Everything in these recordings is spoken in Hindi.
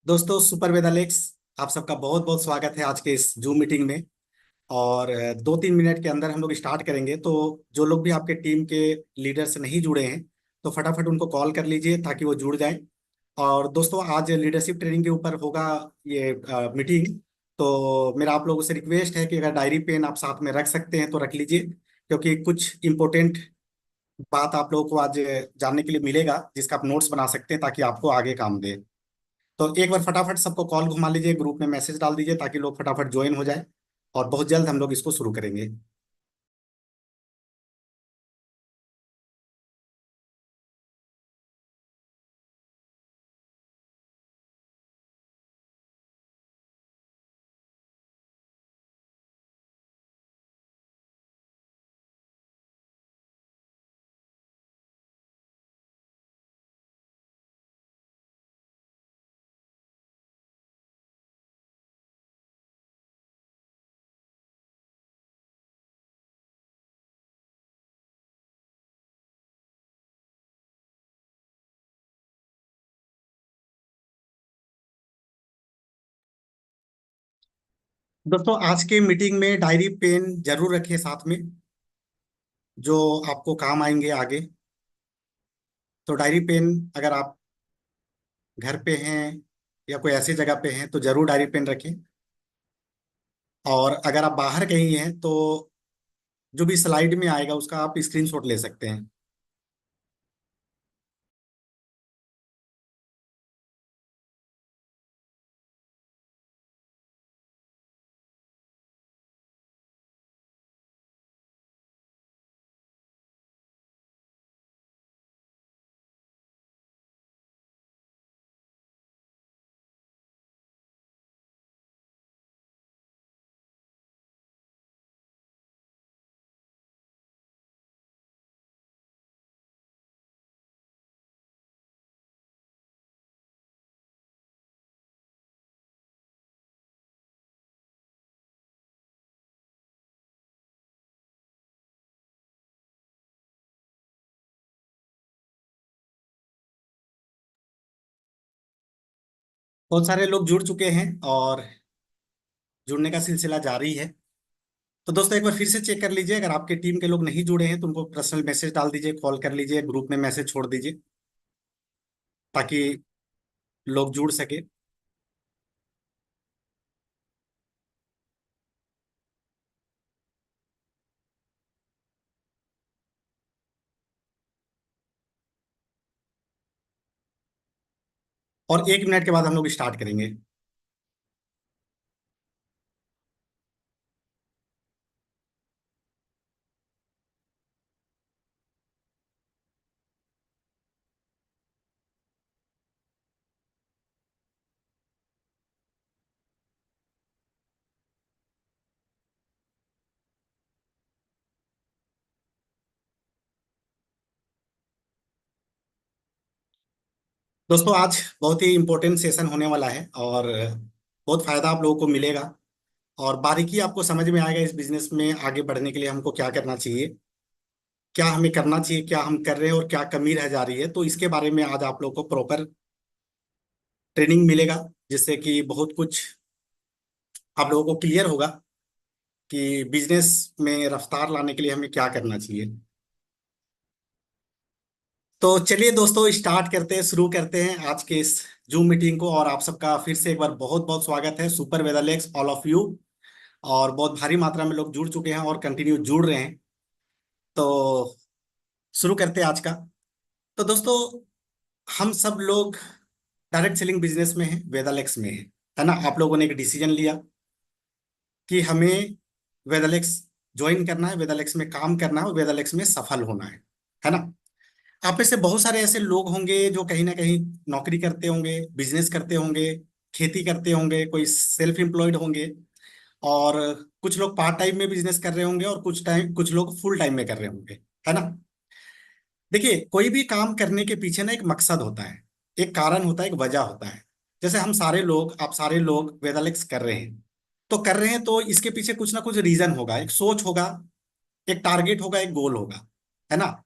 दोस्तों, सुपर वेदालेक्स आप सबका बहुत बहुत स्वागत है आज के इस जूम मीटिंग में। और 2-3 मिनट के अंदर हम लोग स्टार्ट करेंगे। तो जो लोग भी आपके टीम के लीडर से नहीं जुड़े हैं तो फटाफट उनको कॉल कर लीजिए ताकि वो जुड़ जाएं। और दोस्तों, आज लीडरशिप ट्रेनिंग के ऊपर होगा ये मीटिंग। तो मेरा आप लोगों से रिक्वेस्ट है कि अगर डायरी पेन आप साथ में रख सकते हैं तो रख लीजिए, क्योंकि कुछ इंपॉर्टेंट बात आप लोगों को आज जानने के लिए मिलेगा जिसका आप नोट्स बना सकते हैं ताकि आपको आगे काम दे। तो एक बार फटाफट सबको कॉल घुमा लीजिए, ग्रुप में मैसेज डाल दीजिए ताकि लोग फटाफट ज्वाइन हो जाए। और बहुत जल्द हम लोग इसको शुरू करेंगे। दोस्तों, आज के मीटिंग में डायरी पेन जरूर रखिए साथ में, जो आपको काम आएंगे आगे। तो डायरी पेन, अगर आप घर पे हैं या कोई ऐसी जगह पे हैं तो जरूर डायरी पेन रखें। और अगर आप बाहर कहीं हैं तो जो भी स्लाइड में आएगा उसका आप स्क्रीनशॉट ले सकते हैं। बहुत सारे लोग जुड़ चुके हैं और जुड़ने का सिलसिला जारी है। तो दोस्तों, एक बार फिर से चेक कर लीजिए, अगर आपके टीम के लोग नहीं जुड़े हैं तो उनको पर्सनल मैसेज डाल दीजिए, कॉल कर लीजिए, ग्रुप में मैसेज छोड़ दीजिए ताकि लोग जुड़ सके। और 1 मिनट के बाद हम लोग स्टार्ट करेंगे। दोस्तों, आज बहुत ही इंपॉर्टेंट सेशन होने वाला है और बहुत फायदा आप लोगों को मिलेगा। और बारीकी आपको समझ में आएगा इस बिजनेस में आगे बढ़ने के लिए हमको क्या करना चाहिए, क्या हमें करना चाहिए, क्या हम कर रहे हैं और क्या कमी रह जा रही है। तो इसके बारे में आज आप लोगों को प्रॉपर ट्रेनिंग मिलेगा, जिससे कि बहुत कुछ आप लोगों को क्लियर होगा कि बिजनेस में रफ्तार लाने के लिए हमें क्या करना चाहिए। तो चलिए दोस्तों, स्टार्ट करते हैं, शुरू करते हैं आज के इस जूम मीटिंग को। और आप सबका फिर से एक बार बहुत बहुत स्वागत है, सुपर वेदालेक्स ऑल ऑफ यू। और बहुत भारी मात्रा में लोग जुड़ चुके हैं और कंटिन्यू जुड़ रहे हैं। तो शुरू करते हैं आज का। तो दोस्तों, हम सब लोग डायरेक्ट सेलिंग बिजनेस में हैं, वेदालेक्स में है ना। आप लोगों ने एक डिसीजन लिया कि हमें वेदालेक्स ज्वाइन करना है, वेदालेक्स में काम करना है और वेदालेक्स में सफल होना है ना। आप में से बहुत सारे ऐसे लोग होंगे जो कहीं ना कहीं नौकरी करते होंगे, बिजनेस करते होंगे, खेती करते होंगे, कोई सेल्फ एम्प्लॉयड होंगे। और कुछ लोग पार्ट टाइम में बिजनेस कर रहे होंगे और कुछ लोग फुल टाइम में कर रहे होंगे, है ना। देखिए, कोई भी काम करने के पीछे ना एक मकसद होता है, एक कारण होता है, एक वजह होता है। जैसे हम सारे लोग, आप सारे लोग वेदालेक्स कर रहे हैं, तो कर रहे हैं तो इसके पीछे कुछ ना कुछ रीजन होगा, एक सोच होगा, एक टारगेट होगा, एक गोल होगा, है ना।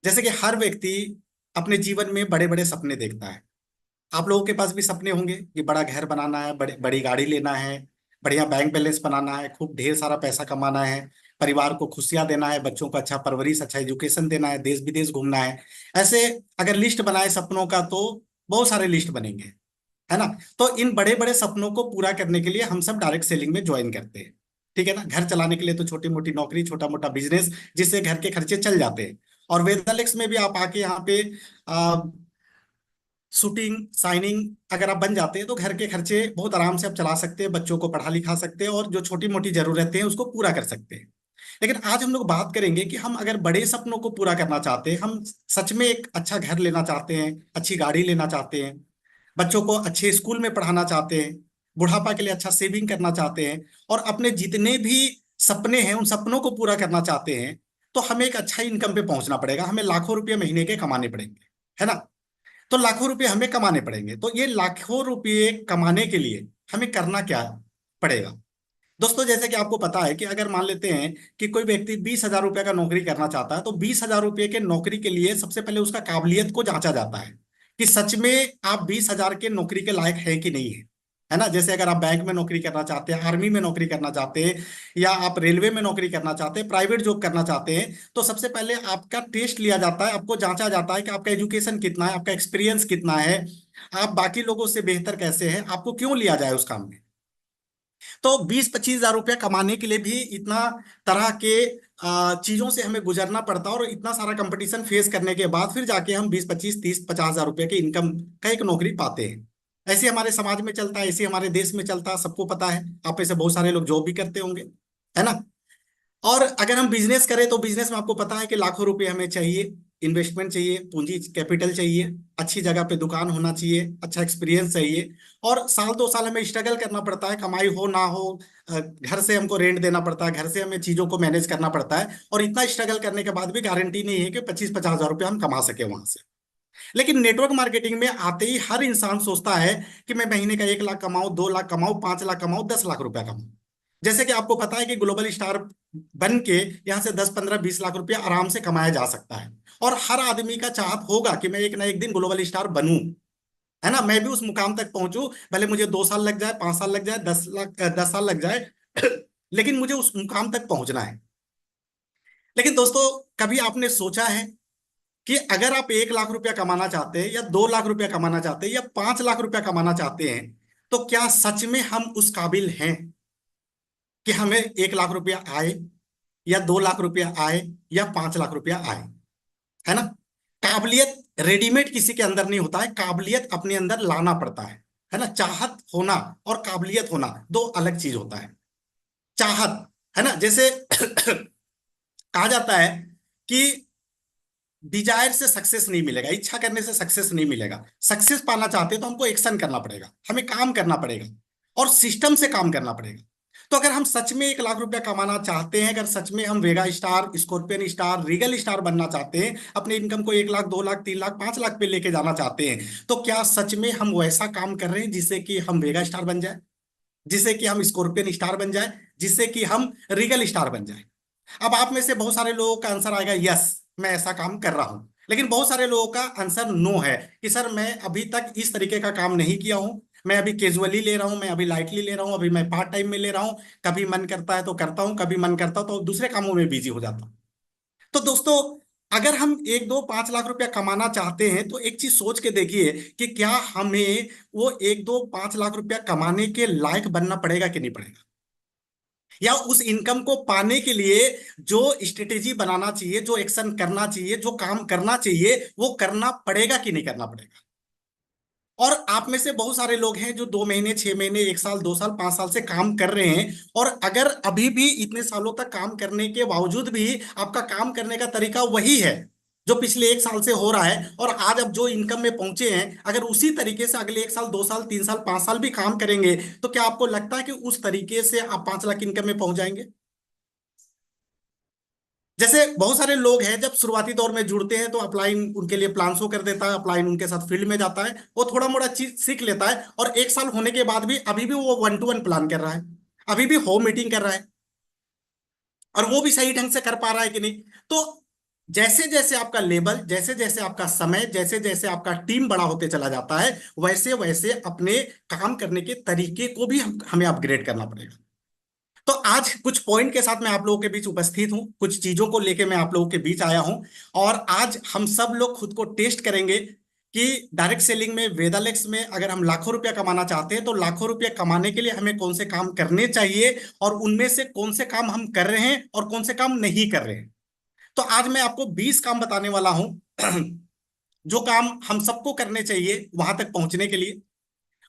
जैसे कि हर व्यक्ति अपने जीवन में बड़े बड़े सपने देखता है। आप लोगों के पास भी सपने होंगे कि बड़ा घर बनाना है, बड़ी बड़ी गाड़ी लेना है, बढ़िया बैंक बैलेंस बनाना है, खूब ढेर सारा पैसा कमाना है, परिवार को खुशियां देना है, बच्चों को अच्छा परवरिश, अच्छा एजुकेशन देना है, देश विदेश घूमना है। ऐसे अगर लिस्ट बनाए सपनों का तो बहुत सारे लिस्ट बनेंगे, है ना। तो इन बड़े बड़े सपनों को पूरा करने के लिए हम सब डायरेक्ट सेलिंग में ज्वाइन करते हैं। ठीक है ना। घर चलाने के लिए तो छोटी मोटी नौकरी, छोटा मोटा बिजनेस, जिससे घर के खर्चे चल जाते हैं। और वेदालेक्स में भी आप आके यहाँ पे शूटिंग साइनिंग अगर आप बन जाते हैं तो घर के खर्चे बहुत आराम से आप चला सकते हैं, बच्चों को पढ़ा लिखा सकते हैं और जो छोटी मोटी जरूरतें हैं उसको पूरा कर सकते हैं। लेकिन आज हम लोग बात करेंगे कि हम अगर बड़े सपनों को पूरा करना चाहते हैं, हम सच में एक अच्छा घर लेना चाहते हैं, अच्छी गाड़ी लेना चाहते हैं, बच्चों को अच्छे स्कूल में पढ़ाना चाहते हैं, बुढ़ापा के लिए अच्छा सेविंग करना चाहते हैं, और अपने जितने भी सपने हैं उन सपनों को पूरा करना चाहते हैं, तो हमें एक अच्छा इनकम पे पहुंचना पड़ेगा, हमें लाखों रुपए महीने के कमाने पड़ेंगे, है ना। तो लाखों रुपए हमें कमाने पड़ेंगे, तो ये लाखों रुपए कमाने के लिए हमें करना क्या पड़ेगा। दोस्तों, जैसे कि आपको पता है कि अगर मान लेते हैं कि कोई व्यक्ति 20,000 रुपए का नौकरी करना चाहता है, तो 20,000 रुपए के नौकरी के लिए सबसे पहले उसका काबिलियत को जांचा जाता है कि सच में आप 20,000 के नौकरी के लायक है कि नहीं है, है ना। जैसे अगर आप बैंक में नौकरी करना चाहते हैं, आर्मी में नौकरी करना चाहते हैं, या आप रेलवे में नौकरी करना चाहते हैं, प्राइवेट जॉब करना चाहते हैं, तो सबसे पहले आपका टेस्ट लिया जाता है, आपको जांचा जाता है कि आपका एजुकेशन कितना है, आपका एक्सपीरियंस कितना है, आप बाकी लोगों से बेहतर कैसे हैं, आपको क्यों लिया जाए उस काम में। तो 20-25 हजार रुपया कमाने के लिए भी इतना तरह के चीजों से हमें गुजरना पड़ता है, और इतना सारा कंपटीशन फेस करने के बाद फिर जाके हम 20-25-30-50 हजार रुपए की इनकम का एक नौकरी पाते हैं। ऐसे हमारे समाज में चलता है, ऐसे हमारे देश में चलता है, सबको पता है। आप में से बहुत सारे लोग जॉब भी करते होंगे, है ना। और अगर हम बिजनेस करें तो बिजनेस में आपको पता है कि लाखों रुपए हमें चाहिए, इन्वेस्टमेंट चाहिए, पूंजी कैपिटल चाहिए, अच्छी जगह पे दुकान होना चाहिए, अच्छा एक्सपीरियंस चाहिए, और साल 2 साल हमें स्ट्रगल करना पड़ता है, कमाई हो ना हो, घर से हमको रेंट देना पड़ता है, घर से हमें चीजों को मैनेज करना पड़ता है, और इतना स्ट्रगल करने के बाद भी गारंटी नहीं है कि 25-50 हजार रुपये हम कमा सके वहां से। लेकिन नेटवर्क मार्केटिंग में आते ही हर इंसान सोचता है कि मैं महीने का 1 लाख कमाऊं, 2 लाख कमाऊं, 5 लाख कमाऊं, 10 लाख रुपया कमाऊं। जैसे कि आपको पता है कि ग्लोबल स्टार बन के यहाँ से 10-15-20 लाख रुपया आराम से कमाया जा सकता है, और हर आदमी का चाहत होगा कि मैं एक ना एक दिन ग्लोबल स्टार बनूं, है ना। मैं भी उस मुकाम तक पहुंचूं, भले मुझे 2 साल लग जाए, 5 साल लग जाए, 10 साल लग जाए, लेकिन मुझे उस मुकाम तक पहुंचना है। लेकिन दोस्तों, कभी आपने सोचा है कि अगर आप 1 लाख रुपया कमाना चाहते हैं, या 2 लाख रुपया कमाना चाहते हैं, या 5 लाख रुपया कमाना चाहते हैं, तो क्या सच में हम उस काबिल हैं कि हमें 1 लाख रुपया आए, या 2 लाख रुपया आए, या 5 लाख रुपया आए, है ना। काबिलियत रेडीमेड किसी के अंदर नहीं होता है, काबिलियत अपने अंदर लाना पड़ता है ना। चाहत होना और काबिलियत होना दो अलग चीज होता है। चाहत, है ना, जैसे कहा जाता है कि डिजायर से सक्सेस नहीं मिलेगा, इच्छा करने से सक्सेस नहीं मिलेगा। सक्सेस पाना चाहते हैं तो हमको एक्शन करना पड़ेगा, हमें काम करना पड़ेगा, और सिस्टम से काम करना पड़ेगा। तो अगर हम सच में 1 लाख रुपया कमाना चाहते हैं, अगर सच में हम Vega star, scorpion star, regal star बनना चाहते हैं, अपने इनकम को 1 लाख, 2 लाख, 3 लाख, 5 लाख पे लेके जाना चाहते हैं, तो क्या सच में हम वैसा काम कर रहे हैं जिससे कि हम वेगा स्टार बन जाए, जिससे कि हम स्कॉर्पियन स्टार बन जाए, जिससे कि हम रीगल स्टार बन जाए। अब आप में से बहुत सारे लोगों का आंसर आएगा यस, मैं ऐसा काम कर रहा हूं। लेकिन बहुत सारे लोगों का आंसर नो है कि सर मैं अभी तक इस तरीके का काम नहीं किया हूं, मैं अभी कैजुअली ले रहा हूं, मैं अभी लाइटली ले रहा हूं, अभी मैं पार्ट टाइम में ले रहा हूं, कभी मन करता है तो करता हूं, कभी मन करता तो दूसरे कामों में बिजी हो जाता हूं। तो दोस्तों, अगर हम 1-2-5 लाख रुपया कमाना चाहते हैं तो एक चीज सोच के देखिए कि क्या हमें वो 1-2-5 लाख रुपया कमाने के लायक बनना पड़ेगा कि नहीं पड़ेगा, या उस इनकम को पाने के लिए जो स्ट्रेटेजी बनाना चाहिए, जो एक्शन करना चाहिए, जो काम करना चाहिए, वो करना पड़ेगा कि नहीं करना पड़ेगा। और आप में से बहुत सारे लोग हैं जो 2 महीने, 6 महीने, 1 साल, 2 साल, 5 साल से काम कर रहे हैं, और अगर अभी भी इतने सालों तक काम करने के बावजूद भी आपका काम करने का तरीका वही है जो पिछले 1 साल से हो रहा है, और आज अब जो इनकम में पहुंचे हैं, अगर उसी तरीके से अगले 1 साल, 2 साल, 3 साल, 5 साल भी काम करेंगे, तो क्या आपको लगता है कि उस तरीके से आप 5 लाख इनकम में पहुंच जाएंगे। जैसे बहुत सारे लोग हैं जब शुरुआती दौर में जुड़ते हैं तो अपलाइन उनके लिए प्लान शो कर देता है, अपलाइन उनके साथ फील्ड में जाता है, वो थोड़ा मोड़ा चीज सीख लेता है, और 1 साल होने के बाद भी अभी भी वो 1-to-1 प्लान कर रहा है, अभी भी होम मीटिंग कर रहा है, और वो भी सही ढंग से कर पा रहा है कि नहीं। तो जैसे जैसे आपका लेवल, जैसे जैसे आपका समय, जैसे जैसे आपका टीम बड़ा होते चला जाता है, वैसे वैसे अपने काम करने के तरीके को भी हमें अपग्रेड करना पड़ेगा। तो आज कुछ पॉइंट के साथ मैं आप लोगों के बीच उपस्थित हूं, कुछ चीजों को लेके मैं आप लोगों के बीच आया हूं। और आज हम सब लोग खुद को टेस्ट करेंगे कि डायरेक्ट सेलिंग में, वेदालेक्स में अगर हम लाखों रुपया कमाना चाहते हैं तो लाखों रुपया कमाने के लिए हमें कौन से काम करने चाहिए, और उनमें से कौन से काम हम कर रहे हैं और कौन से काम नहीं कर रहे हैं। तो आज मैं आपको 20 काम बताने वाला हूं जो काम हम सबको करने चाहिए वहां तक पहुंचने के लिए।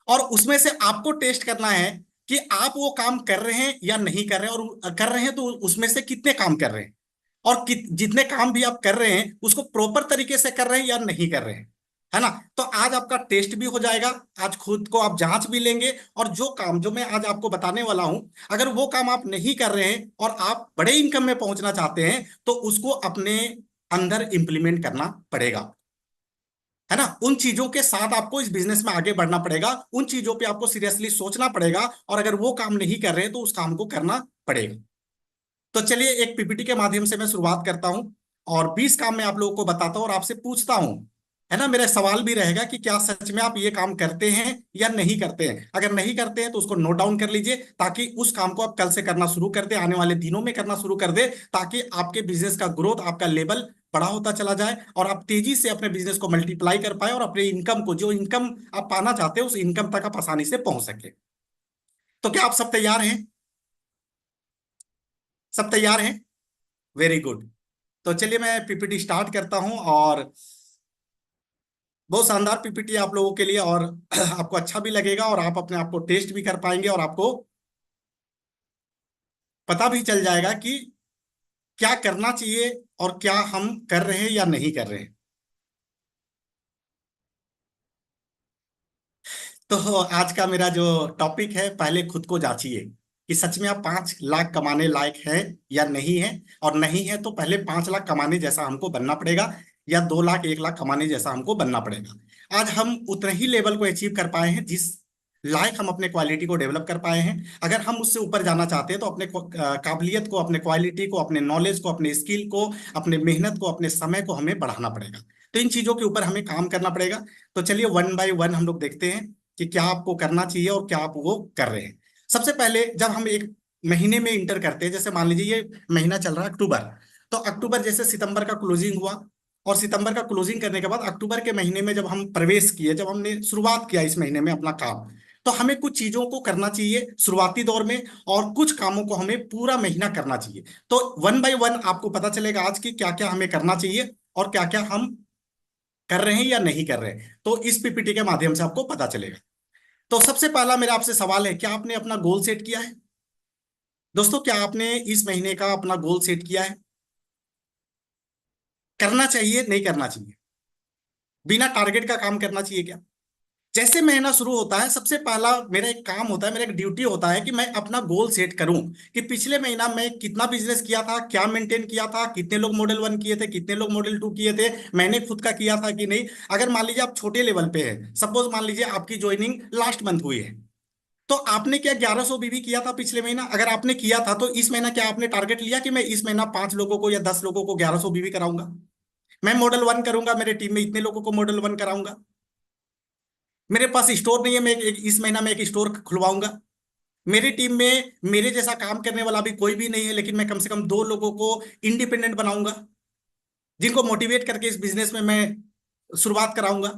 और उसमें से आपको टेस्ट करना है कि आप वो काम कर रहे हैं या नहीं कर रहे हैं, और कर रहे हैं तो उसमें से कितने काम कर रहे हैं, और जितने काम भी आप कर रहे हैं उसको प्रॉपर तरीके से कर रहे हैं या नहीं कर रहे हैं, है ना। तो आज आपका टेस्ट भी हो जाएगा, आज खुद को आप जांच भी लेंगे। और जो काम जो मैं आज आपको बताने वाला हूं, अगर वो काम आप नहीं कर रहे हैं और आप बड़े इनकम में पहुंचना चाहते हैं तो उसको अपने अंदर इंप्लीमेंट करना पड़ेगा, है ना। उन चीजों के साथ आपको इस बिजनेस में आगे बढ़ना पड़ेगा, उन चीजों पे आपको सीरियसली सोचना पड़ेगा, और अगर वो काम नहीं कर रहे हैं तो उस काम को करना पड़ेगा। तो चलिए एक पीपीटी के माध्यम से मैं शुरुआत करता हूं, और 20 काम मैं आप लोगों को बताता हूं और आपसे पूछता हूं, है ना। मेरा सवाल भी रहेगा कि क्या सच में आप ये काम करते हैं या नहीं करते हैं। अगर नहीं करते हैं तो उसको नोट डाउन कर लीजिए, ताकि उस काम को आप कल से करना शुरू कर दे, आने वाले दिनों में करना शुरू कर दे, ताकि आपके बिजनेस का ग्रोथ, आपका लेवल बड़ा होता चला जाए, और आप तेजी से अपने बिजनेस को मल्टीप्लाई कर पाए, और अपने इनकम को, जो इनकम आप पाना चाहते हैं, उस इनकम तक आप आसानी से पहुंच सके। तो क्या आप सब तैयार हैं? सब तैयार हैं? Very good. तो चलिए मैं पीपीटी स्टार्ट करता हूं, और बहुत शानदार पीपीटी आप लोगों के लिए, और आपको अच्छा भी लगेगा, और आप अपने आप को टेस्ट भी कर पाएंगे, और आपको पता भी चल जाएगा कि क्या करना चाहिए और क्या हम कर रहे हैं या नहीं कर रहे हैं। तो आज का मेरा जो टॉपिक है, पहले खुद को जांचिए कि सच में आप 5 लाख कमाने लायक हैं या नहीं है। और नहीं है तो पहले 5 लाख कमाने जैसा हमको बनना पड़ेगा, या 2 लाख 1 लाख कमाने जैसा हमको बनना पड़ेगा। आज हम उतने ही लेवल को अचीव कर पाए हैं जिस लायक हम अपने क्वालिटी को डेवलप कर पाए हैं। अगर हम उससे ऊपर जाना चाहते हैं तो अपने काबिलियत को, अपने क्वालिटी को, अपने नॉलेज को, अपने स्किल को, अपने मेहनत को, अपने समय को हमें बढ़ाना पड़ेगा। तो इन चीजों के ऊपर हमें काम करना पड़ेगा। तो चलिए वन बाय वन हम लोग देखते हैं कि क्या आपको करना चाहिए और क्या आप वो कर रहे हैं। सबसे पहले जब हम एक महीने में इंटर करते हैं, जैसे मान लीजिए ये महीना चल रहा है अक्टूबर, तो अक्टूबर जैसे सितंबर का क्लोजिंग हुआ, और सितंबर का क्लोजिंग करने के बाद अक्टूबर के महीने में जब हम प्रवेश किए, जब हमने शुरुआत किया इस महीने में अपना काम, तो हमें कुछ चीजों को करना चाहिए शुरुआती दौर में, और कुछ कामों को हमें पूरा महीना करना चाहिए। तो वन बाय वन आपको पता चलेगा आज की क्या क्या हमें करना चाहिए और क्या क्या हम कर रहे हैं या नहीं कर रहे हैं, तो इस पीपीटी के माध्यम से आपको पता चलेगा। तो सबसे पहला मेरा आपसे सवाल है, क्या आपने अपना गोल सेट किया है? दोस्तों, क्या आपने इस महीने का अपना गोल सेट किया है? करना चाहिए, नहीं करना चाहिए? बिना टारगेट का काम करना चाहिए क्या? जैसे महीना शुरू होता है, सबसे पहला मेरा एक काम होता है, मेरा एक ड्यूटी होता है कि मैं अपना गोल सेट करूं कि पिछले महीना मैं कितना बिजनेस किया था, क्या मेंटेन किया था, कितने लोग मॉडल 1 किए थे, कितने लोग मॉडल 2 किए थे, मैंने खुद का किया था कि नहीं। अगर मान लीजिए आप छोटे लेवल पे हैं, सपोज मान लीजिए आपकी ज्वाइनिंग लास्ट मंथ हुई है, तो आपने क्या 1100 बीवी किया था पिछले महीना? अगर आपने किया था तो इस महीना क्या आपने टारगेट लिया कि मैं इस महीना 5 लोगों को या 10 लोगों को 1100 बीवी कराऊंगा? मैं मॉडल 1 करूंगा, मेरे टीम में इतने लोगों को मॉडल 1 कराऊंगा। मेरे पास स्टोर नहीं है, मैं इस महीना में एक स्टोर खुलवाऊंगा। मेरी टीम में मेरे जैसा काम करने वाला भी कोई भी नहीं है, लेकिन मैं कम से कम 2 लोगों को इंडिपेंडेंट बनाऊंगा, जिनको मोटिवेट करके इस बिजनेस में मैं शुरुआत कराऊंगा।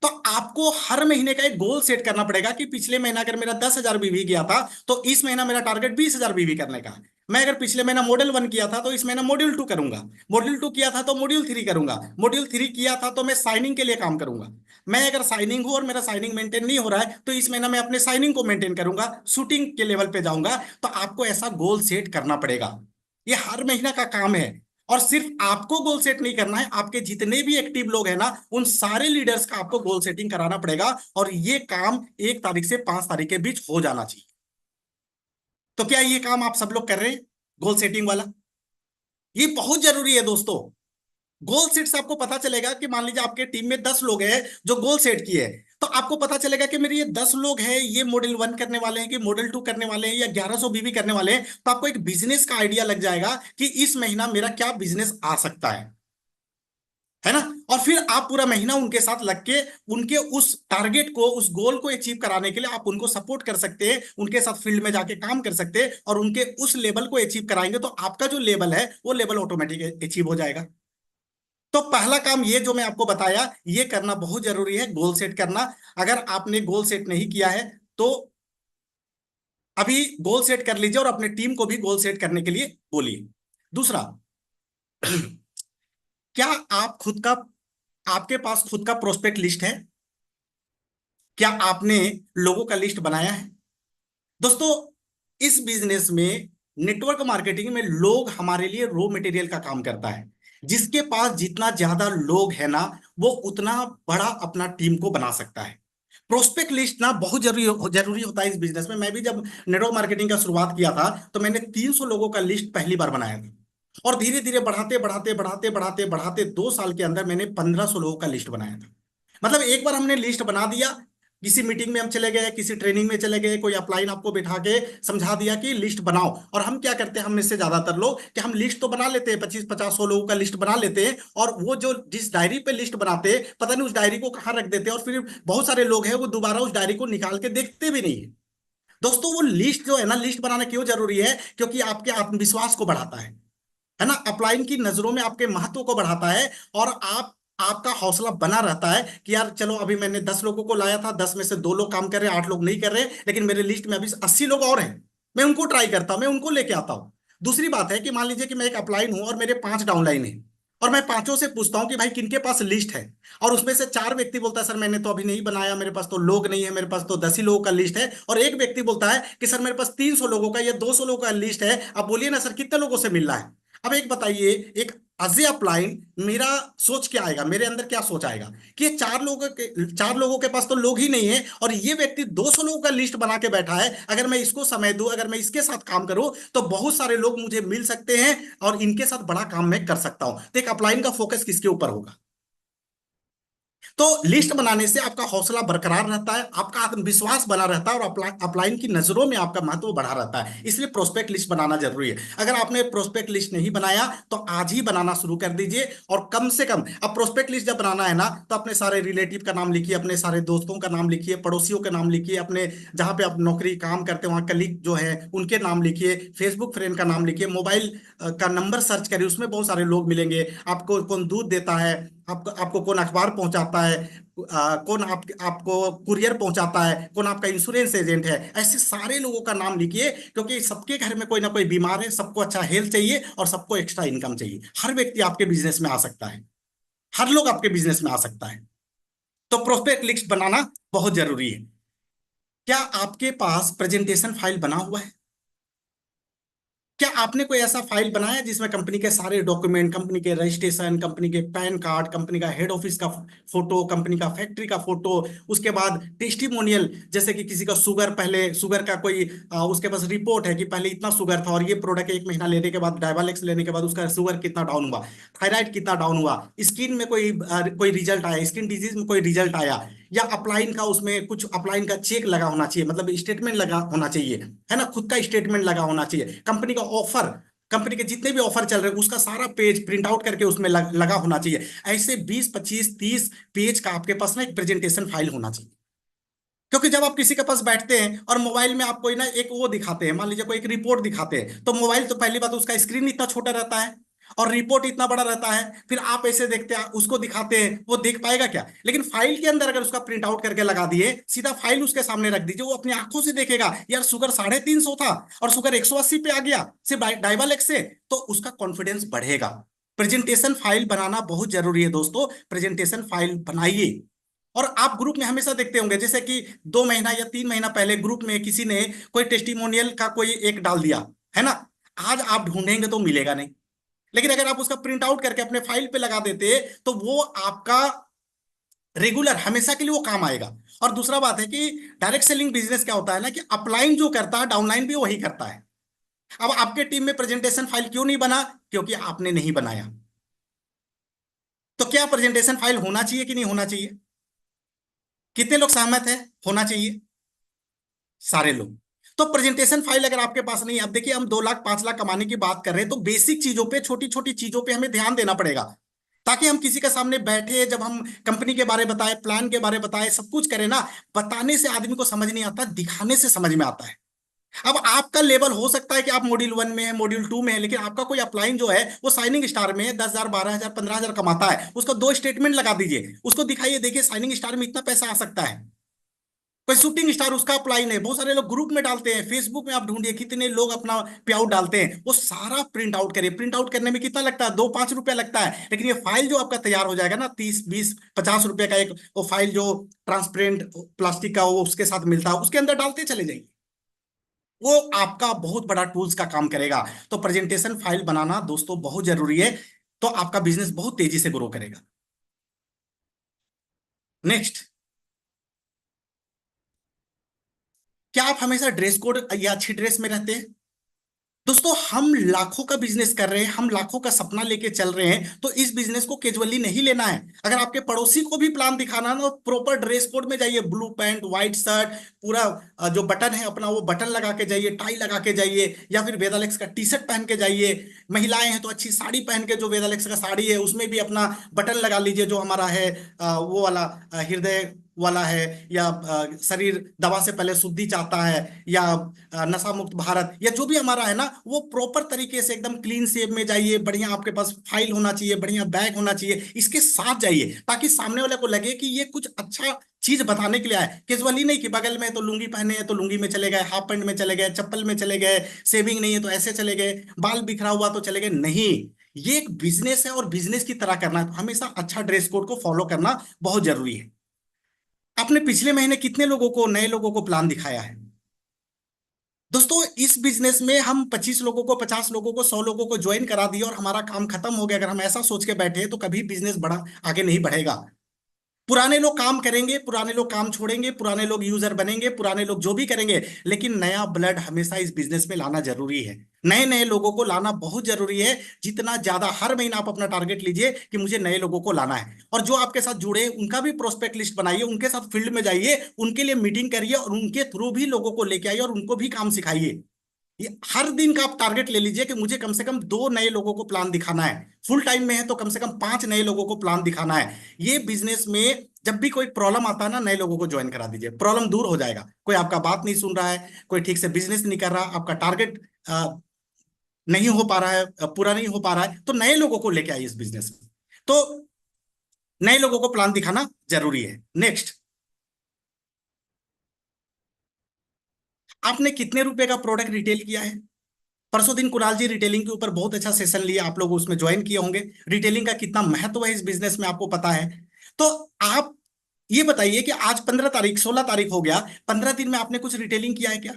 तो आपको हर महीने का एक गोल सेट करना पड़ेगा कि पिछले महीना अगर मेरा 10,000 बीवी गया था तो इस महीना मेरा टारगेट 20,000 बीवी करने का है। मैं अगर पिछले महीना मॉड्यूल 1 किया था तो इस महीना मॉड्यूल 2 करूंगा, मॉड्यूल 2 किया था तो मॉड्यूल 3 करूंगा, मॉड्यूल 3 किया था तो मैं साइनिंग के लिए काम करूंगा। मैं अगर साइनिंग हूं और मेरा साइनिंग मेंटेन नहीं हो रहा है तो इस महीना मैं अपने साइनिंग को मेंटेन करूंगा, शूटिंग के लेवल पे जाऊंगा। तो आपको ऐसा गोल सेट करना पड़ेगा, ये हर महीना का काम है। और सिर्फ आपको गोल सेट नहीं करना है, आपके जितने भी एक्टिव लोग हैं ना, उन सारे लीडर्स का आपको गोल सेटिंग कराना पड़ेगा, और ये काम 1 तारीख से 5 तारीख के बीच हो जाना चाहिए। तो क्या ये काम आप सब लोग कर रहे हैं, गोल सेटिंग वाला? ये बहुत जरूरी है दोस्तों। गोल सेट से आपको पता चलेगा कि मान लीजिए आपके टीम में 10 लोग हैं जो गोल सेट किए हैं, तो आपको पता चलेगा कि मेरे ये 10 लोग हैं, ये मॉडल 1 करने वाले हैं कि मॉडल 2 करने वाले हैं या 1100 बीबी करने वाले हैं। तो आपको एक बिजनेस का आइडिया लग जाएगा कि इस महीना मेरा क्या बिजनेस आ सकता है। है ना। और फिर आप पूरा महीना उनके साथ लग के उनके उस टारगेट को, उस गोल को अचीव कराने के लिए आप उनको सपोर्ट कर सकते हैं, उनके साथ फील्ड में जाके काम कर सकते हैं, और उनके उस लेवल को अचीव कराएंगे तो आपका जो लेवल है वो लेवल ऑटोमेटिक अचीव हो जाएगा। तो पहला काम ये जो मैं आपको बताया, ये करना बहुत जरूरी है, गोल सेट करना। अगर आपने गोल सेट नहीं किया है तो अभी गोल सेट कर लीजिए और अपने टीम को भी गोल सेट करने के लिए बोलिए। दूसरा, क्या आप खुद का, आपके पास खुद का प्रोस्पेक्ट लिस्ट है? क्या आपने लोगों का लिस्ट बनाया है? दोस्तों, इस बिजनेस में, नेटवर्क मार्केटिंग में, लोग हमारे लिए रॉ मटेरियल का काम करता है। जिसके पास जितना ज्यादा लोग है ना, वो उतना बड़ा अपना टीम को बना सकता है। प्रोस्पेक्ट लिस्ट ना बहुत जरूरी होता है इस बिजनेस में। मैं भी जब नेटवर्क मार्केटिंग का शुरुआत किया था तो मैंने 300 लोगों का लिस्ट पहली बार बनाया था, और धीरे धीरे बढ़ाते बढ़ाते बढ़ाते बढ़ाते बढ़ाते 2 साल के अंदर मैंने 1500 लोगों का लिस्ट बनाया था। मतलब एक बार हमने लिस्ट बना दिया, किसी मीटिंग में हम चले गए, किसी ट्रेनिंग में चले गए, कोई अपलाइन आपको बिठा के समझा दिया कि लिस्ट बनाओ। और हम क्या करते हैं, हम में से ज्यादातर लोग, कि हम लिस्ट तो बना लेते हैं, 25-50 लोगों का लिस्ट बना लेते हैं, और वो जो जिस डायरी पे लिस्ट बनाते हैं, पता नहीं उस डायरी को कहाँ रख देते हैं, और फिर बहुत सारे लोग हैं वो दोबारा उस डायरी को निकाल के देखते भी नहीं है। दोस्तों, वो लिस्ट जो है ना, लिस्ट बनाना क्यों जरूरी है? क्योंकि आपके आत्मविश्वास को बढ़ाता है ना, अपलाइन की नजरों में आपके महत्व को बढ़ाता है, और आपका हौसला बना रहता है कि यार चलो, अभी मैंने 10 लोगों को लाया था, 10 में से 2 लोग काम कर रहे हैं, 8 लोग नहीं कर रहे, लेकिन मेरे लिस्ट में अभी 80 लोग और हैं। मैं उनको ट्राई करता हूं, मैं उनको लेके आता हूं। दूसरी बात है कि मान लीजिए कि मैं एक अपलाइन हूं और मेरे 5 डाउनलाइन हैं, और मैं पांचों से पूछता हूं कि भाई किनके पास लिस्ट है, और उसमें से 4 व्यक्ति बोलता है सर मैंने तो अभी नहीं बनाया, मेरे पास तो लोग नहीं है, मेरे पास तो 10 ही लोगों का लिस्ट है, और एक व्यक्ति बोलता है कि सर मेरे पास 300 लोगों का या 200 लोगों का लिस्ट है। अब बोलिए ना सर, कितने लोगों से मिल रहा है? अब एक बताइए, एक अजय अपलाइन, मेरा सोच क्या आएगा, मेरे अंदर क्या सोच आएगा कि ये 4 लोगों के पास तो लोग ही नहीं है, और ये व्यक्ति 200 लोगों का लिस्ट बना के बैठा है। अगर मैं इसको समय दूं, अगर मैं इसके साथ काम करूं, तो बहुत सारे लोग मुझे मिल सकते हैं, और इनके साथ बड़ा काम मैं कर सकता हूं। तो एक अपलाइन का फोकस किसके ऊपर होगा? तो लिस्ट बनाने से आपका हौसला बरकरार रहता है, आपका आत्मविश्वास बना रहता है, और अपलाइन की नजरों में आपका महत्व बढ़ा रहता है। इसलिए प्रोस्पेक्ट लिस्ट बनाना जरूरी है। अगर आपने प्रोस्पेक्ट लिस्ट नहीं बनाया तो आज ही बनाना शुरू कर दीजिए, और कम से कम, अब प्रोस्पेक्ट लिस्ट जब बनाना है ना, तो अपने सारे रिलेटिव का नाम लिखिए, अपने सारे दोस्तों का नाम लिखिए, पड़ोसियों का नाम लिखिए, अपने जहां पे आप नौकरी काम करते हैं वहां कलीग जो है उनके नाम लिखिए, फेसबुक फ्रेंड का नाम लिखिए, मोबाइल का नंबर सर्च करिए, उसमें बहुत सारे लोग मिलेंगे। आपको कौन दूध देता है, आपको कौन अखबार पहुंचाता है, कौन आपको कुरियर पहुंचाता है, कौन आपका इंश्योरेंस एजेंट है, ऐसे सारे लोगों का नाम लिखिए। क्योंकि सबके घर में कोई ना कोई बीमार है, सबको अच्छा हेल्थ चाहिए, और सबको एक्स्ट्रा इनकम चाहिए। हर व्यक्ति आपके बिजनेस में आ सकता है, हर लोग आपके बिजनेस में आ सकता है। तो प्रोस्पेक्ट लिस्ट बनाना बहुत जरूरी है। क्या आपके पास प्रेजेंटेशन फाइल बना हुआ है? क्या आपने कोई ऐसा फाइल बनाया जिसमें कंपनी के सारे डॉक्यूमेंट, कंपनी के रजिस्ट्रेशन, कंपनी के पैन कार्ड, कंपनी का हेड ऑफिस का फोटो, कंपनी का फैक्ट्री का फोटो, उसके बाद टेस्टिमोनियल, जैसे कि किसी का शुगर, पहले शुगर का कोई उसके पास रिपोर्ट है कि पहले इतना शुगर था, और ये प्रोडक्ट 1 महीना लेने के बाद, डायवालेक्स लेने के बाद उसका शुगर कितना डाउन हुआ, थायराइड कितना डाउन हुआ, स्किन में कोई रिजल्ट आया, स्किन डिजीज में कोई रिजल्ट आया, या अपलाइन का, उसमें कुछ अपलाइन का चेक लगा होना चाहिए, मतलब स्टेटमेंट लगा होना चाहिए, है ना, खुद का स्टेटमेंट लगा होना चाहिए, कंपनी का ऑफर, कंपनी के जितने भी ऑफर चल रहे हैं उसका सारा पेज प्रिंट आउट करके उसमें लगा होना चाहिए। ऐसे 20, 25, 30 पेज का आपके पास ना एक प्रेजेंटेशन फाइल होना चाहिए। क्योंकि जब आप किसी के पास बैठते हैं और मोबाइल में आप कोई ना एक वो दिखाते हैं, मान लीजिए कोई एक रिपोर्ट दिखाते हैं, तो मोबाइल तो पहली बात उसका स्क्रीन इतना छोटा रहता है, और रिपोर्ट इतना बड़ा रहता है, फिर आप ऐसे देखते हैं, उसको दिखाते हैं, वो देख पाएगा क्या? लेकिन फाइल के अंदर अगर उसका प्रिंट आउट करके लगा दिए, सीधा फाइल उसके सामने रख दीजिए, वो अपनी आंखों से देखेगा, यार शुगर 350 था और शुगर 180 पे आ गया सिर्फ डायवालेक्स से, तो उसका कॉन्फिडेंस बढ़ेगा। प्रेजेंटेशन फाइल बनाना बहुत जरूरी है दोस्तों, प्रेजेंटेशन फाइल बनाइए। और आप ग्रुप में हमेशा देखते होंगे, जैसे कि 2 महीना या 3 महीना पहले ग्रुप में किसी ने कोई टेस्टिमोनियल का कोई एक डाल दिया, है ना, आज आप ढूंढेंगे तो मिलेगा नहीं। लेकिन अगर आप उसका प्रिंट आउट करके अपने फाइल पे लगा देते, तो वो आपका रेगुलर हमेशा के लिए वो काम आएगा। और दूसरा बात है कि डायरेक्ट सेलिंग बिजनेस क्या होता है ना, कि अपलाइन जो करता है डाउनलाइन भी वही करता है। अब आपके टीम में प्रेजेंटेशन फाइल क्यों नहीं बना? क्योंकि आपने नहीं बनाया। तो क्या प्रेजेंटेशन फाइल होना चाहिए कि नहीं होना चाहिए? कितने लोग सहमत है? होना चाहिए, सारे लोग। तो प्रेजेंटेशन फाइल अगर आपके पास नहीं है, अब देखिए हम 2 लाख 5 लाख कमाने की बात कर रहे हैं, तो बेसिक चीजों पे, छोटी छोटी चीजों पे हमें ध्यान देना पड़ेगा। ताकि हम किसी के सामने बैठे, जब हम कंपनी के बारे बताए, प्लान के बारे बताए, सब कुछ करें ना, बताने से आदमी को समझ नहीं आता, दिखाने से समझ में आता है। अब आपका लेवल हो सकता है कि आप मॉड्यूल 1 में है, मॉड्यूल 2 में है, लेकिन आपका कोई अपलाइन जो है वो शाइनिंग स्टार में है, 10,000, 12,000, 15,000 कमाता है, उसका 2 स्टेटमेंट लगा दीजिए, उसको दिखाइए, देखिए शाइनिंग स्टार में इतना पैसा आ सकता है। कोई शूटिंग स्टार उसका अपलाइन है, बहुत सारे लोग ग्रुप में डालते हैं, फेसबुक में आप ढूंढिए कितने लोग अपना पे आउट डालते हैं, वो सारा प्रिंट आउट करिए। प्रिंट आउट करने में कितना लगता है? 2-5 रुपया लगता है, लेकिन ये फाइल जो आपका तैयार हो जाएगा ना, 30, 20, 50 रुपए का एक वो फाइल जो ट्रांसपेरेंट प्लास्टिक का वो उसके साथ मिलता है, उसके अंदर डालते चले जाइए, वो आपका बहुत बड़ा टूल्स का काम करेगा। तो प्रेजेंटेशन फाइल बनाना दोस्तों बहुत जरूरी है, तो आपका बिजनेस बहुत तेजी से ग्रो करेगा। नेक्स्ट, क्या आप हमेशा ड्रेस कोड या अच्छी ड्रेस में रहते हैं? दोस्तों, हम लाखों का बिजनेस कर रहे हैं, हम लाखों का सपना लेके चल रहे हैं, तो इस बिजनेस को कैजुअली नहीं लेना है। अगर आपके पड़ोसी को भी प्लान दिखाना है ना, तो प्रॉपर ड्रेस कोड में जाइए, ब्लू पैंट, व्हाइट शर्ट, पूरा जो बटन है अपना वो बटन लगा के जाइए, टाई लगा के जाइए, या फिर वेदालेक्स का टी शर्ट पहन के जाइए। महिलाएं हैं तो अच्छी साड़ी पहन के, जो वेदालेक्स का साड़ी है उसमें भी अपना बटन लगा लीजिए, जो हमारा है वो वाला हृदय वाला है, या शरीर दवा से पहले शुद्धि चाहता है, या नशा मुक्त भारत, या जो भी हमारा है ना, वो प्रॉपर तरीके से एकदम क्लीन शेप में जाइए, बढ़िया आपके पास फाइल होना चाहिए, बढ़िया बैग होना चाहिए, इसके साथ जाइए, ताकि सामने वाले को लगे कि ये कुछ अच्छा चीज बताने के लिए आए, कैजुअली नहीं कि बगल में तो लुंगी पहने हैं तो लुंगी में चले गए, हाफ पैंट में चले गए, चप्पल में चले गए, सेविंग नहीं है तो ऐसे चले गए, बाल बिखरा हुआ तो चले गए। नहीं, ये एक बिजनेस है और बिजनेस की तरह करना है, तो हमेशा अच्छा ड्रेस कोड को फॉलो करना बहुत जरूरी है। आपने पिछले महीने कितने लोगों को, नए लोगों को प्लान दिखाया है? दोस्तों, इस बिजनेस में हम 25 लोगों को, 50 लोगों को, 100 लोगों को ज्वाइन करा दिया और हमारा काम खत्म हो गया, अगर हम ऐसा सोच के बैठे तो कभी बिजनेस बड़ा आगे नहीं बढ़ेगा। पुराने लोग काम करेंगे, पुराने लोग काम छोड़ेंगे, पुराने लोग यूजर बनेंगे, पुराने लोग जो भी करेंगे, लेकिन नया ब्लड हमेशा इस बिजनेस में लाना जरूरी है। नए नए लोगों को लाना बहुत जरूरी है। जितना ज्यादा, हर महीना आप अपना टारगेट लीजिए कि मुझे नए लोगों को लाना है, और जो आपके साथ जुड़े उनका भी प्रोस्पेक्ट लिस्ट बनाइए, उनके साथ फील्ड में जाइए, उनके लिए मीटिंग करिए, और उनके थ्रू भी लोगों को लेके आइए और उनको भी काम सिखाइए। ये हर दिन का आप टारगेट ले लीजिए कि मुझे कम से कम 2 नए लोगों को प्लान दिखाना है। फुल टाइम में है तो कम से कम 5 नए लोगों को प्लान दिखाना है। ये बिजनेस में जब भी कोई प्रॉब्लम आता है ना, नए लोगों को ज्वाइन करा दीजिए, प्रॉब्लम दूर हो जाएगा। कोई आपका बात नहीं सुन रहा है, कोई ठीक से बिजनेस नहीं कर रहा, आपका टारगेट नहीं हो पा रहा है, पूरा नहीं हो पा रहा है, तो नए लोगों को लेके आइए इस बिजनेस में। तो नए लोगों को प्लान दिखाना जरूरी है। नेक्स्ट, आपने कितने रुपए का प्रोडक्ट रिटेल किया है? परसों दिन कुणाल जी रिटेलिंग के ऊपर बहुत अच्छा सेशन लिए, आप लोग उसमें ज्वाइन किए होंगे। रिटेलिंग का कितना महत्व है इस बिजनेस में आपको पता है। तो आप ये बताइए कि आज 15 तारीख, 16 तारीख हो गया, 15 दिन में आपने कुछ रिटेलिंग किया है क्या?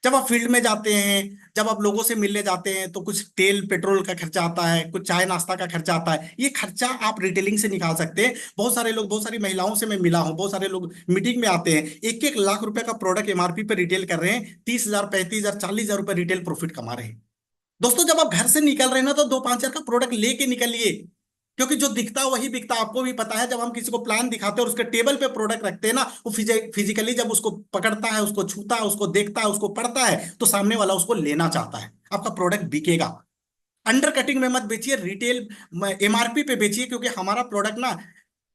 जब आप फील्ड में जाते हैं, जब आप लोगों से मिलने जाते हैं, तो कुछ तेल पेट्रोल का खर्चा आता है, कुछ चाय नाश्ता का खर्चा आता है, ये खर्चा आप रिटेलिंग से निकाल सकते हैं। बहुत सारे लोग, बहुत सारी महिलाओं से मैं मिला हूं, बहुत सारे लोग मीटिंग में आते हैं, 1-1 लाख रुपए का प्रोडक्ट एमआरपी पे रिटेल कर रहे हैं, 30,000, 35,000, 40,000 रुपए रिटेल प्रॉफिट कमा रहे हैं। दोस्तों, जब आप घर से निकल रहे हैं ना, तो 2-5 हजार का प्रोडक्ट लेके निकलिए, क्योंकि जो दिखता है वही बिकता है। आपको भी पता है, जब हम किसी को प्लान दिखाते हैं और उसके टेबल पे प्रोडक्ट रखते हैं ना, वो फिजिकली जब उसको पकड़ता है, उसको छूता है, उसको देखता है, उसको पढ़ता है, तो सामने वाला उसको लेना चाहता है, आपका प्रोडक्ट बिकेगा। अंडर कटिंग में मत बेचिए, रिटेल एमआरपी पे बेचिए, क्योंकि हमारा प्रोडक्ट ना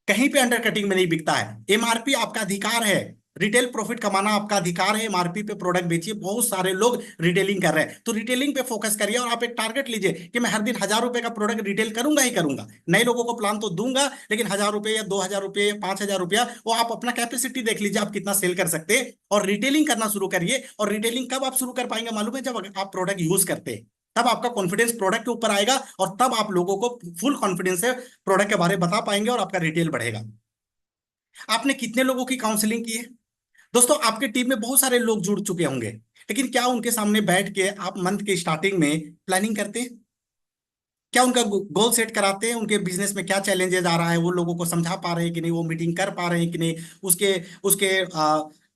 कहीं पे अंडर कटिंग में नहीं बिकता है। एमआरपी आपका अधिकार है, रिटेल प्रॉफिट कमाना आपका अधिकार है, एमआरपी पे प्रोडक्ट बेचिए। बहुत सारे लोग रिटेलिंग कर रहे हैं, तो रिटेलिंग पे फोकस करिए, और आप एक टारगेट लीजिए कि मैं हर दिन 1,000 रुपए का प्रोडक्ट रिटेल करूंगा ही करूंगा। नए लोगों को प्लान तो दूंगा, लेकिन 1,000 रुपए या 2,000 रुपए या 5,000 रुपया, वो आप अपना कैपेसिटी देख लीजिए, आप कितना सेल कर सकते हैं, और रिटेलिंग करना शुरू करिए। और रिटेलिंग कब आप शुरू कर पाएंगे मालूम है? जब आप प्रोडक्ट यूज करते हैं, तब आपका कॉन्फिडेंस प्रोडक्ट के ऊपर आएगा, और तब आप लोगों को फुल कॉन्फिडेंस से प्रोडक्ट के बारे में बता पाएंगे, और आपका रिटेल बढ़ेगा। आपने कितने लोगों की काउंसलिंग की है? दोस्तों, आपके टीम में बहुत सारे लोग जुड़ चुके होंगे, लेकिन क्या उनके सामने बैठ के आप मंथ के स्टार्टिंग में प्लानिंग करते हैं? क्या उनका गोल सेट कराते हैं? उनके बिजनेस में क्या चैलेंजेस आ रहा है, वो लोगों को समझा पा रहे हैं कि नहीं, वो मीटिंग कर पा रहे हैं कि नहीं, उसके उसके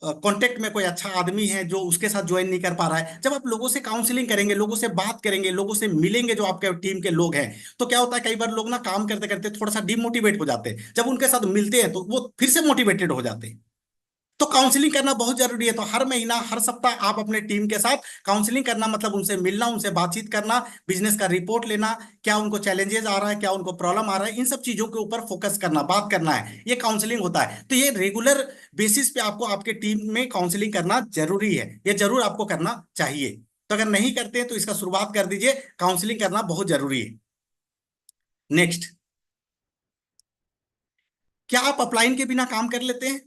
कांटेक्ट में कोई अच्छा आदमी है जो उसके साथ ज्वाइन नहीं कर पा रहा है? जब आप लोगों से काउंसलिंग करेंगे, लोगों से बात करेंगे, लोगों से मिलेंगे, जो आपके टीम के लोग हैं, तो क्या होता है, कई बार लोग ना काम करते करते थोड़ा सा डिमोटिवेट हो जाते हैं, जब उनके साथ मिलते हैं तो वो फिर से मोटिवेटेड हो जाते हैं। तो काउंसलिंग करना बहुत जरूरी है। तो हर महीना हर सप्ताह आप अपने टीम के साथ काउंसलिंग करना, मतलब उनसे मिलना, उनसे बातचीत करना, बिजनेस का रिपोर्ट लेना, क्या उनको चैलेंजेस आ रहा है, क्या उनको प्रॉब्लम आ रहा है, इन सब चीजों के ऊपर फोकस करना, बात करना है, ये काउंसलिंग होता है। तो ये रेगुलर बेसिस पे आपको आपके टीम में काउंसलिंग करना जरूरी है, ये जरूर आपको करना चाहिए। तो अगर नहीं करते हैं तो इसका शुरुआत कर दीजिए, काउंसलिंग करना बहुत जरूरी है। नेक्स्ट, क्या आप अपलाइन के बिना काम कर लेते हैं?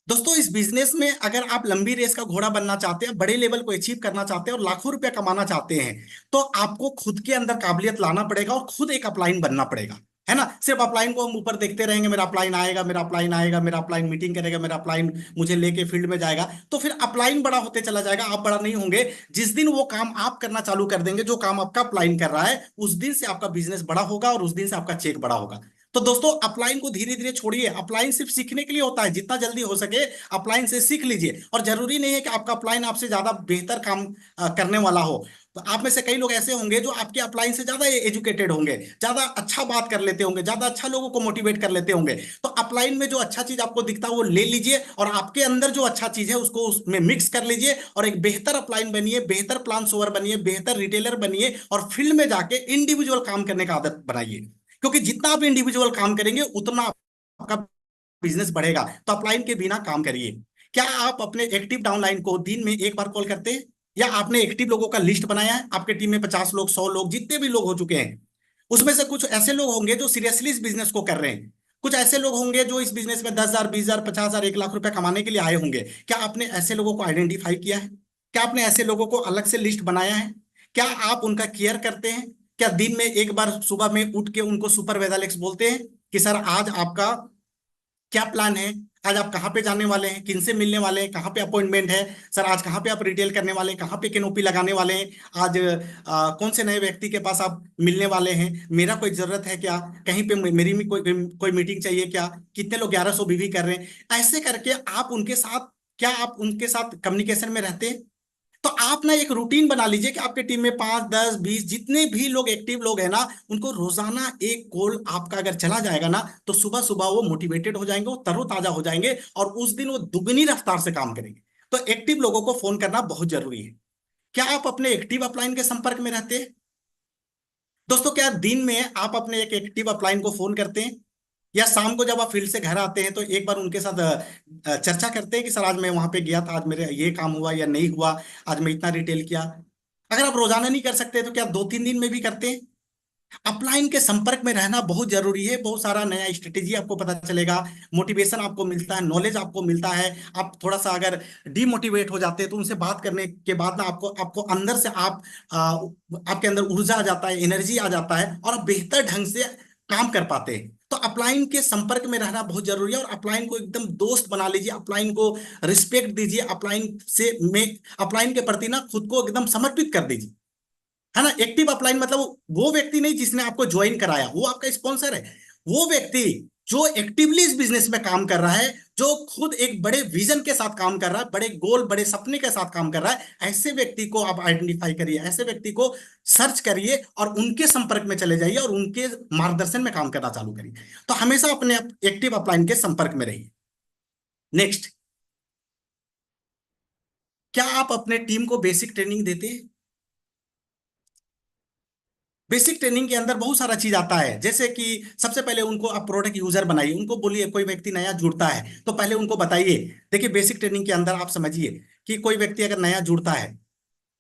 दोस्तों, इस बिजनेस में अगर आप लंबी रेस का घोड़ा बनना चाहते हैं, बड़े लेवल को अचीव करना चाहते हैं और लाखों रुपया कमाना चाहते हैं, तो आपको खुद के अंदर काबिलियत लाना पड़ेगा और खुद एक अपलाइन बनना पड़ेगा, है ना। सिर्फ अपलाइन को हम ऊपर देखते रहेंगे, मेरा अपलाइन आएगा, मेरा अपलाइन आएगा, मेरा अपलाइन मीटिंग करेगा, मेरा अपलाइन मुझे लेके फील्ड में जाएगा, तो फिर अपलाइन बड़ा होते चला जाएगा, आप बड़ा नहीं होंगे। जिस दिन वो काम आप करना चालू कर देंगे जो काम आपका अपलाइन कर रहा है, उस दिन से आपका बिजनेस बड़ा होगा और उस दिन से आपका चेक बड़ा होगा। तो दोस्तों, अपलाइन को धीरे धीरे छोड़िए, अपलाइन सिर्फ सीखने के लिए होता है, जितना जल्दी हो सके अपलाइन से सीख लीजिए। और जरूरी नहीं है कि आपका अपलाइन आपसे ज्यादा बेहतर काम करने वाला हो। तो आप में से कई लोग ऐसे होंगे जो आपके अपलाइन से ज्यादा एजुकेटेड होंगे, ज्यादा अच्छा बात कर लेते होंगे, ज्यादा अच्छा लोगों को मोटिवेट कर लेते होंगे। तो अपलाइन में जो अच्छा चीज आपको दिखता है वो ले लीजिए और आपके अंदर जो अच्छा चीज है उसको उसमें मिक्स कर लीजिए और एक बेहतर अपलाइन बनिए, बेहतर प्लान सोवर बनिए, बेहतर रिटेलर बनिए और फील्ड में जाके इंडिविजुअल काम करने का आदत बनाइए। क्योंकि जितना आप इंडिविजुअल काम करेंगे उतना आपका बिजनेस बढ़ेगा। तो अपलाइन के बिना काम करिए। क्या आप अपने एक्टिव डाउनलाइन को दिन में एक बार कॉल करते हैं? या आपने एक्टिव लोगों का लिस्ट बनाया है? आपके टीम में 50 लोग, 100 लोग, जितने भी लोग हो चुके हैं, उसमें से कुछ ऐसे लोग होंगे जो सीरियसली इस बिजनेस को कर रहे हैं, कुछ ऐसे लोग होंगे जो इस बिजनेस में 10,000, 20,000, 50,000, 1 लाख रुपए कमाने के लिए आए होंगे। क्या आपने ऐसे लोगों को आइडेंटिफाई किया है? क्या आपने ऐसे लोगों को अलग से लिस्ट बनाया है? क्या आप उनका केयर करते हैं? क्या दिन में एक बार सुबह में उठ के उनको सुपर वेदालेक्स बोलते हैं कि सर आज आपका क्या प्लान है, आज आप कहाँ पे जाने वाले हैं, किन से मिलने वाले हैं, कहाँ पे अपॉइंटमेंट है, सर आज कहाँ पे आप रिटेल करने वाले हैं, कहाँ पे केनोपी लगाने वाले हैं, आज कौन से नए व्यक्ति के पास आप मिलने वाले हैं, मेरा कोई जरूरत है क्या, कहीं पे मेरी भी कोई कोई मीटिंग चाहिए क्या, कितने लोग 1100 बीवी कर रहे हैं, ऐसे करके आप उनके साथ, क्या आप उनके साथ कम्युनिकेशन में रहते हैं? तो आप ना एक रूटीन बना लीजिए कि आपके टीम में 5, 10, 20 जितने भी लोग एक्टिव लोग हैं ना, उनको रोजाना एक कॉल आपका अगर चला जाएगा ना, तो सुबह सुबह वो मोटिवेटेड हो जाएंगे, वो तरोताजा हो जाएंगे और उस दिन वो दुगनी रफ्तार से काम करेंगे। तो एक्टिव लोगों को फोन करना बहुत जरूरी है। क्या आप अपने एक्टिव अपलाइन के संपर्क में रहते हैं? दोस्तों, क्या दिन में आप अपने एक एक्टिव अपलाइन को फोन करते हैं? या शाम को जब आप फील्ड से घर आते हैं तो एक बार उनके साथ चर्चा करते हैं कि सर आज मैं वहां पे गया था, आज मेरे ये काम हुआ या नहीं हुआ, आज मैं इतना रिटेल किया? अगर आप रोजाना नहीं कर सकते तो क्या 2-3 दिन में भी करते हैं? अपलाइन के संपर्क में रहना बहुत जरूरी है। बहुत सारा नया स्ट्रेटेजी आपको पता चलेगा, मोटिवेशन आपको मिलता है, नॉलेज आपको मिलता है। आप थोड़ा सा अगर डिमोटिवेट हो जाते हैं तो उनसे बात करने के बाद ना आपको आपको अंदर से आपके अंदर ऊर्जा आ जाता है, एनर्जी आ जाता है और आप बेहतर ढंग से काम कर पाते हैं। तो अपलाइन के संपर्क में रहना बहुत जरूरी है और अपलाइन को एकदम दोस्त बना लीजिए, अपलाइन को रिस्पेक्ट दीजिए, अपलाइन से में अपलाइन के प्रति ना खुद को एकदम समर्पित कर दीजिए, है ना। एक्टिव अपलाइन मतलब वो व्यक्ति नहीं जिसने आपको ज्वाइन कराया, वो आपका स्पॉन्सर है। वो व्यक्ति जो एक्टिवली इस बिजनेस में काम कर रहा है, जो खुद एक बड़े विजन के साथ काम कर रहा है, बड़े गोल, बड़े सपने के साथ काम कर रहा है, ऐसे व्यक्ति को आप आइडेंटिफाई करिए, ऐसे व्यक्ति को सर्च करिए और उनके संपर्क में चले जाइए और उनके मार्गदर्शन में काम करना चालू करिए। तो हमेशा अपने एक्टिव अपलाइन के संपर्क में रहिए। नेक्स्ट, क्या आप अपने टीम को बेसिक ट्रेनिंग देते हैं? बेसिक ट्रेनिंग के अंदर बहुत सारा चीज आता है, जैसे कि सबसे पहले उनको आप प्रोडक्ट यूजर बनाइए, उनको बोलिए, कोई व्यक्ति नया जुड़ता है तो पहले उनको बताइए। देखिए, बेसिक ट्रेनिंग के अंदर आप समझिए कि कोई व्यक्ति अगर नया जुड़ता है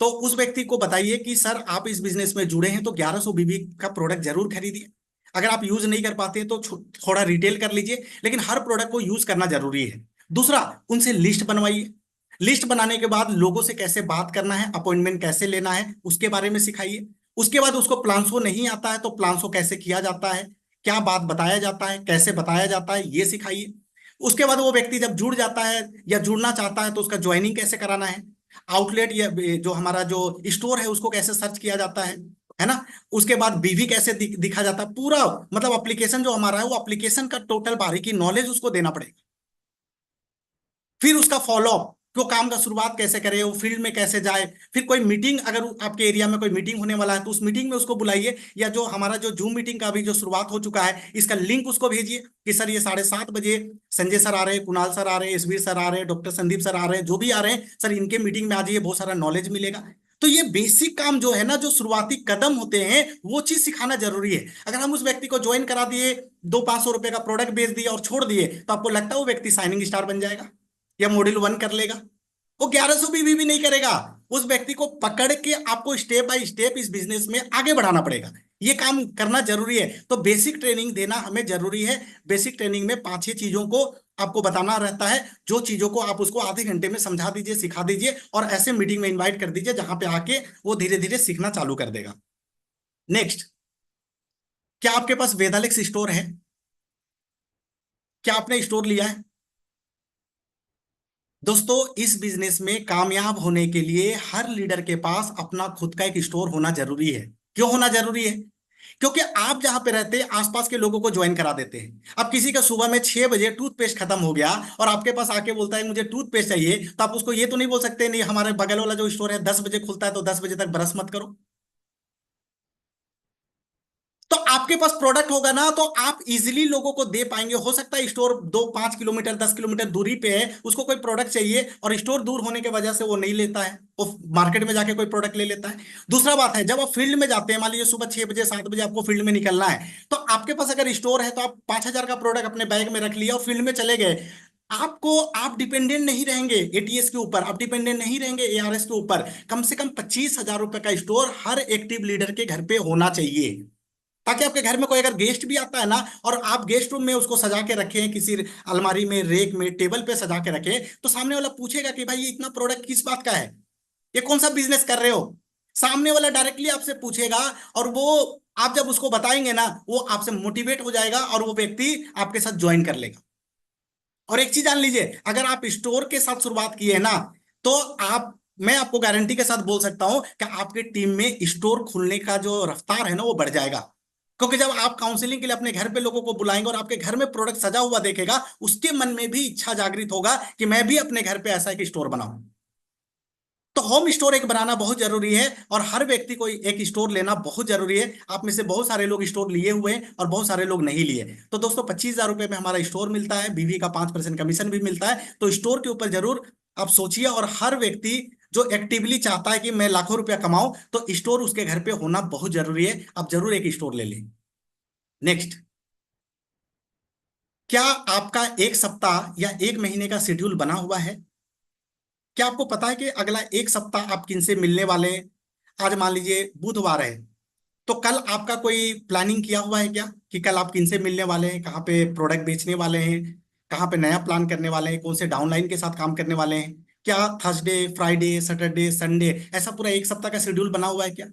तो उस व्यक्ति को बताइए कि सर आप इस बिजनेस में जुड़े हैं तो 1100 बीबी का प्रोडक्ट जरूर खरीदिए। अगर आप यूज नहीं कर पाते तो थोड़ा रिटेल कर लीजिए, लेकिन हर प्रोडक्ट को यूज करना जरूरी है। दूसरा, उनसे लिस्ट बनवाइए। लिस्ट बनाने के बाद लोगों से कैसे बात करना है, अपॉइंटमेंट कैसे लेना है, उसके बारे में सिखाइए। उसके बाद उसको प्लान्सो नहीं आता है तो प्लान्सो कैसे किया जाता है, क्या बात बताया जाता है, कैसे बताया जाता है, ये सिखाइए। उसके बाद वो व्यक्ति जब जुड़ जाता है या जुड़ना चाहता है तो उसका ज्वाइनिंग कैसे कराना है, आउटलेट या जो हमारा जो स्टोर है उसको कैसे सर्च किया जाता है ना। उसके बाद बीवी कैसे दिखा जाता है, पूरा मतलब एप्लीकेशन जो हमारा है वो एप्लीकेशन का टोटल बारीकी नॉलेज उसको देना पड़ेगा। फिर उसका फॉलोअप, कि वो काम का शुरुआत कैसे करे, वो फील्ड में कैसे जाए। फिर कोई मीटिंग, अगर आपके एरिया में कोई मीटिंग होने वाला है तो उस मीटिंग में उसको बुलाइए, या जो हमारा जो जूम मीटिंग का अभी जो शुरुआत हो चुका है इसका लिंक उसको भेजिए कि सर ये 7:30 बजे संजय सर आ रहे हैं, कुणाल सर आ रहे हैं, एसवीर सर आ रहे हैं, डॉक्टर संदीप सर आ रहे हैं, जो भी आ रहे हैं सर इनके मीटिंग में आ जाइए, बहुत सारा नॉलेज मिलेगा। तो ये बेसिक काम जो है ना, जो शुरुआती कदम होते हैं, वो चीज सिखाना जरूरी है। अगर हम उस व्यक्ति को ज्वाइन करा दिए, 200-500 रुपए का प्रोडक्ट बेच दिया और छोड़ दिए, तो आपको लगता है वो व्यक्ति साइनिंग स्टार बन जाएगा या मॉड्यूल 1 कर लेगा? वो 1100 भी नहीं करेगा। उस व्यक्ति को पकड़ के आपको स्टेप बाय स्टेप इस बिजनेस में आगे बढ़ाना पड़ेगा। ये काम करना जरूरी है। तो बेसिक ट्रेनिंग देना हमें जरूरी है। बेसिक ट्रेनिंग में 5-6 चीजों को आपको बताना रहता है, जो चीजों को आप उसको आधे घंटे में समझा दीजिए, सिखा दीजिए, और ऐसे मीटिंग में इनवाइट कर दीजिए जहां पे आके वो धीरे धीरे सीखना चालू कर देगा। नेक्स्ट, क्या आपके पास वेदालेक्स स्टोर है? क्या आपने स्टोर लिया है? दोस्तों, इस बिजनेस में कामयाब होने के लिए हर लीडर के पास अपना खुद का एक स्टोर होना जरूरी है। क्यों होना जरूरी है? क्योंकि आप जहां पे रहते हैं आसपास के लोगों को ज्वाइन करा देते हैं। अब किसी का सुबह में 6 बजे टूथपेस्ट खत्म हो गया और आपके पास आके बोलता है मुझे टूथपेस्ट चाहिए, तो आप उसको ये तो नहीं बोल सकते नहीं हमारे बगल वाला जो स्टोर है 10 बजे खुलता है तो 10 बजे तक ब्रश मत करो। तो आपके पास प्रोडक्ट होगा ना, तो आप इजीली लोगों को दे पाएंगे। हो सकता है स्टोर 2-5 किलोमीटर 10 किलोमीटर दूरी पे है, उसको कोई प्रोडक्ट चाहिए और स्टोर दूर होने की वजह से वो नहीं लेता है, वो मार्केट में जाके कोई प्रोडक्ट ले लेता है। दूसरा बात है, जब आप फील्ड में जाते हैं, मान लीजिए सुबह 6 बजे 7 बजे आपको फील्ड में निकलना है, तो आपके पास अगर स्टोर है तो आप 5,000 का प्रोडक्ट अपने बैग में रख लिया और फील्ड में चले गए। आप डिपेंडेंट नहीं रहेंगे एटीएस के ऊपर, आप डिपेंडेंट नहीं रहेंगे एआरएस के ऊपर। कम से कम 25,000 रुपए का स्टोर हर एक्टिव लीडर के घर पे होना चाहिए, ताकि आपके घर में कोई अगर गेस्ट भी आता है ना, और आप गेस्ट रूम में उसको सजा के रखें, किसी अलमारी में, रेक में, टेबल पे सजा के रखें, तो सामने वाला पूछेगा कि भाई ये इतना प्रोडक्ट किस बात का है, ये कौन सा बिजनेस कर रहे हो। सामने वाला डायरेक्टली आपसे पूछेगा, और वो आप जब उसको बताएंगे ना, वो आपसे मोटिवेट हो जाएगा और वो व्यक्ति आपके साथ ज्वाइन कर लेगा। और एक चीज जान लीजिए, अगर आप स्टोर के साथ शुरुआत किए है ना, तो आप मैं आपको गारंटी के साथ बोल सकता हूं कि आपकी टीम में स्टोर खुलने का जो रफ्तार है ना वो बढ़ जाएगा। क्योंकि जब आप काउंसलिंग के लिए अपने घर पे लोगों को बुलाएंगे और आपके घर में प्रोडक्ट सजा हुआ देखेगा, उसके मन में भी इच्छा जागृत होगा कि मैं भी अपने घर पे ऐसा एक स्टोर बनाऊं। तो होम स्टोर एक बनाना बहुत जरूरी है, और हर व्यक्ति को एक स्टोर लेना बहुत जरूरी है। आप में से बहुत सारे लोग स्टोर लिए हुए हैं और बहुत सारे लोग नहीं लिए। तो दोस्तों, 25,000 रुपए में हमारा स्टोर मिलता है, बीवी का 5% कमीशन भी मिलता है। तो स्टोर के ऊपर जरूर आप सोचिए, और हर व्यक्ति जो एक्टिवली चाहता है कि मैं लाखों रुपया कमाऊं, तो स्टोर उसके घर पे होना बहुत जरूरी है। आप जरूर एक स्टोर ले लें। नेक्स्ट, क्या आपका 1 सप्ताह या 1 महीने का शेड्यूल बना हुआ है? क्या आपको पता है कि अगला 1 सप्ताह आप किनसे मिलने वाले हैं? आज मान लीजिए बुधवार है, तो कल आपका कोई प्लानिंग किया हुआ है क्या कि कल आप किनसे मिलने वाले हैं, कहाँ पे प्रोडक्ट बेचने वाले हैं, कहाँ पे नया प्लान करने वाले हैं, कौन से डाउनलाइन के साथ काम करने वाले हैं? क्या थर्सडे, फ्राइडे, सैटरडे, संडे, ऐसा पूरा 1 सप्ताह का शेड्यूल बना हुआ है क्या?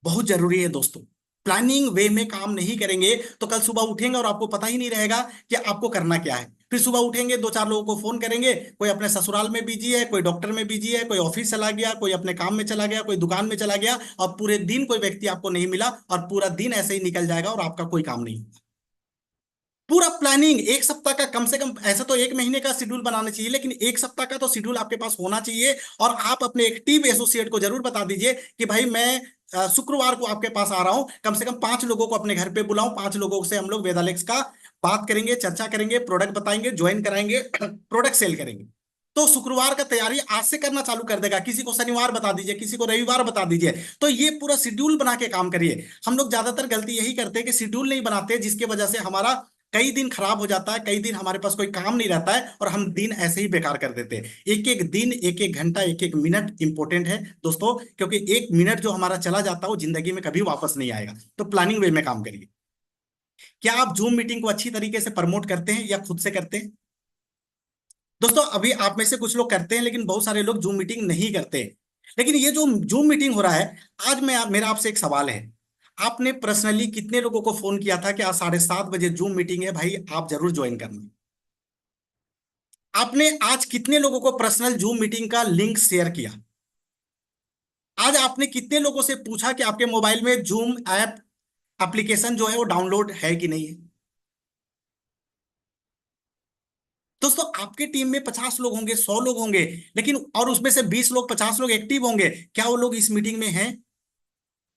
बहुत जरूरी है दोस्तों। प्लानिंग वे में काम नहीं करेंगे तो कल सुबह उठेंगे और आपको पता ही नहीं रहेगा कि आपको करना क्या है। फिर सुबह उठेंगे, 2-4 लोगों को फोन करेंगे, कोई अपने ससुराल में बिजी है, कोई डॉक्टर में बिजी है, कोई ऑफिस चला गया, कोई अपने काम में चला गया, कोई दुकान में चला गया, और पूरे दिन कोई व्यक्ति आपको नहीं मिला, और पूरा दिन ऐसे ही निकल जाएगा और आपका कोई काम नहीं। पूरा प्लानिंग 1 सप्ताह का, कम से कम ऐसा तो 1 महीने का शेड्यूल बनाना चाहिए, लेकिन 1 सप्ताह का तो शेड्यूल आपके पास होना चाहिए। और आप अपने एक टीम एसोसिएट को जरूर बता दीजिए कि भाई मैं शुक्रवार को आपके पास आ रहा हूं, कम से कम 5 लोगों को अपने घर पे बुलाऊं, 5 लोगों से हम लोग वेदालेक्स का बात करेंगे, चर्चा करेंगे, प्रोडक्ट बताएंगे, ज्वाइन कराएंगे, प्रोडक्ट सेल करेंगे। तो शुक्रवार का तैयारी आज से करना चालू कर देगा। किसी को शनिवार बता दीजिए, किसी को रविवार बता दीजिए। तो ये पूरा शेड्यूल बना के काम करिए। हम लोग ज्यादातर गलती यही करते हैं कि शेड्यूल नहीं बनाते, जिसकी वजह से हमारा कई दिन खराब हो जाता है, कई दिन हमारे पास कोई काम नहीं रहता है और हम दिन ऐसे ही बेकार कर देते हैं। एक एक दिन, एक एक घंटा, एक एक मिनट इंपॉर्टेंट है दोस्तों, क्योंकि 1 मिनट जो हमारा चला जाता है वो जिंदगी में कभी वापस नहीं आएगा। तो प्लानिंग वे में काम करिए। क्या आप जूम मीटिंग को अच्छी तरीके से प्रमोट करते हैं या खुद से करते हैं? दोस्तों, अभी आप में से कुछ लोग करते हैं, लेकिन बहुत सारे लोग जूम मीटिंग नहीं करते। लेकिन ये जो जूम मीटिंग हो रहा है, आज मेरा आपसे एक सवाल है। आपने पर्सनली कितने लोगों को फोन किया था कि आज 7:30 बजे जूम मीटिंग है भाई, आप जरूर ज्वाइन करना? आपने आज कितने लोगों को पर्सनल जूम मीटिंग का लिंक शेयर किया? आज आपने कितने लोगों से पूछा कि आपके मोबाइल में जूम ऐप एप्लीकेशन जो है वो डाउनलोड है कि नहीं है? दोस्तों आपके टीम में 50 लोग होंगे, 100 लोग होंगे, लेकिन और उसमें से 20 लोग, 50 लोग एक्टिव होंगे, क्या वो लोग इस मीटिंग में हैं?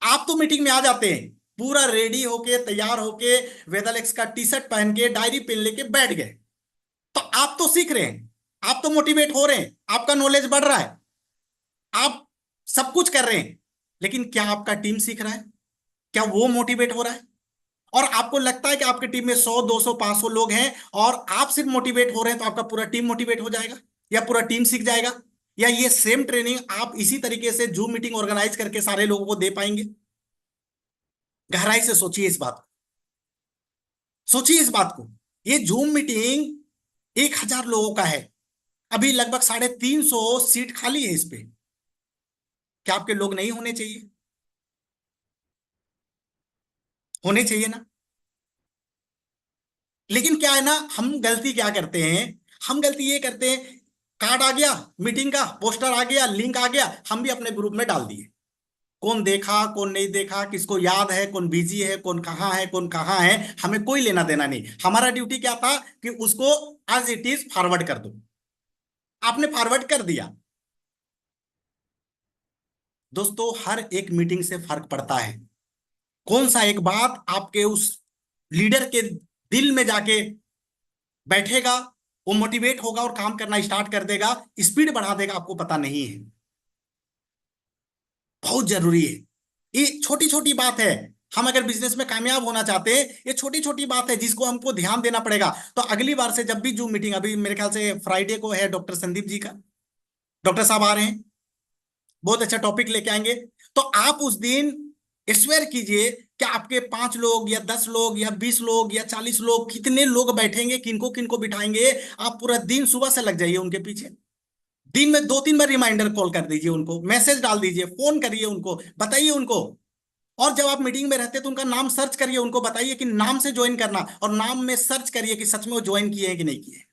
आप तो मीटिंग में आ जाते हैं पूरा रेडी होके, तैयार होके, वेदालेक्स का टी शर्ट पहन के, डायरी पेन लेके बैठ गए। तो आप तो सीख रहे हैं, आप तो मोटिवेट हो रहे हैं, आपका नॉलेज बढ़ रहा है, आप सब कुछ कर रहे हैं, लेकिन क्या आपका टीम सीख रहा है? क्या वो मोटिवेट हो रहा है? और आपको लगता है कि आपकी टीम में 100, 200, 500 लोग हैं और आप सिर्फ मोटिवेट हो रहे हैं, तो आपका पूरा टीम मोटिवेट हो जाएगा या पूरा टीम सीख जाएगा? या ये सेम ट्रेनिंग आप इसी तरीके से जूम मीटिंग ऑर्गेनाइज करके सारे लोगों को दे पाएंगे? गहराई से सोचिए इस बात को, सोचिए इस बात को। ये जूम मीटिंग 1000 लोगों का है, अभी लगभग 350 सीट खाली है इस पे। क्या आपके लोग नहीं होने चाहिए? होने चाहिए ना। लेकिन क्या है ना, हम गलती क्या करते हैं, हम गलती ये करते हैं, कार्ड आ गया, मीटिंग का पोस्टर आ गया, लिंक आ गया, हम भी अपने ग्रुप में डाल दिए। कौन देखा कौन नहीं देखा, किसको याद है, कौन बिजी है, कौन कहाँ है, कौन कहाँ है, हमें कोई लेना देना नहीं। हमारा ड्यूटी क्या था कि उसको एज इट इज फॉरवर्ड कर दो। आपने फॉरवर्ड कर दिया। दोस्तों हर एक मीटिंग से फर्क पड़ता है। कौन सा एक बात आपके उस लीडर के दिल में जाके बैठेगा, वो मोटिवेट होगा और काम करना स्टार्ट कर देगा, स्पीड बढ़ा देगा, आपको पता नहीं है। बहुत जरूरी है। ये छोटी छोटी बात है। हम अगर बिजनेस में कामयाब होना चाहते हैं, ये छोटी छोटी बात है जिसको हमको ध्यान देना पड़ेगा। तो अगली बार से जब भी जूम मीटिंग, अभी मेरे ख्याल से फ्राइडे को है डॉक्टर संदीप जी का, डॉक्टर साहब आ रहे हैं, बहुत अच्छा टॉपिक लेके आएंगे। तो आप उस दिन स्वेयर कीजिए कि आपके 5 लोग या 10 लोग या 20 लोग या 40 लोग, कितने लोग बैठेंगे, किनको किनको बिठाएंगे, आप पूरा दिन सुबह से लग जाइए उनके पीछे। दिन में 2-3 बार रिमाइंडर कॉल कर दीजिए उनको, मैसेज डाल दीजिए, फोन करिए उनको, बताइए उनको। और जब आप मीटिंग में रहते हैं तो उनका नाम सर्च करिए, उनको बताइए कि नाम से ज्वाइन करना, और नाम में सर्च करिए कि सच में वो ज्वाइन किए हैं कि नहीं किए।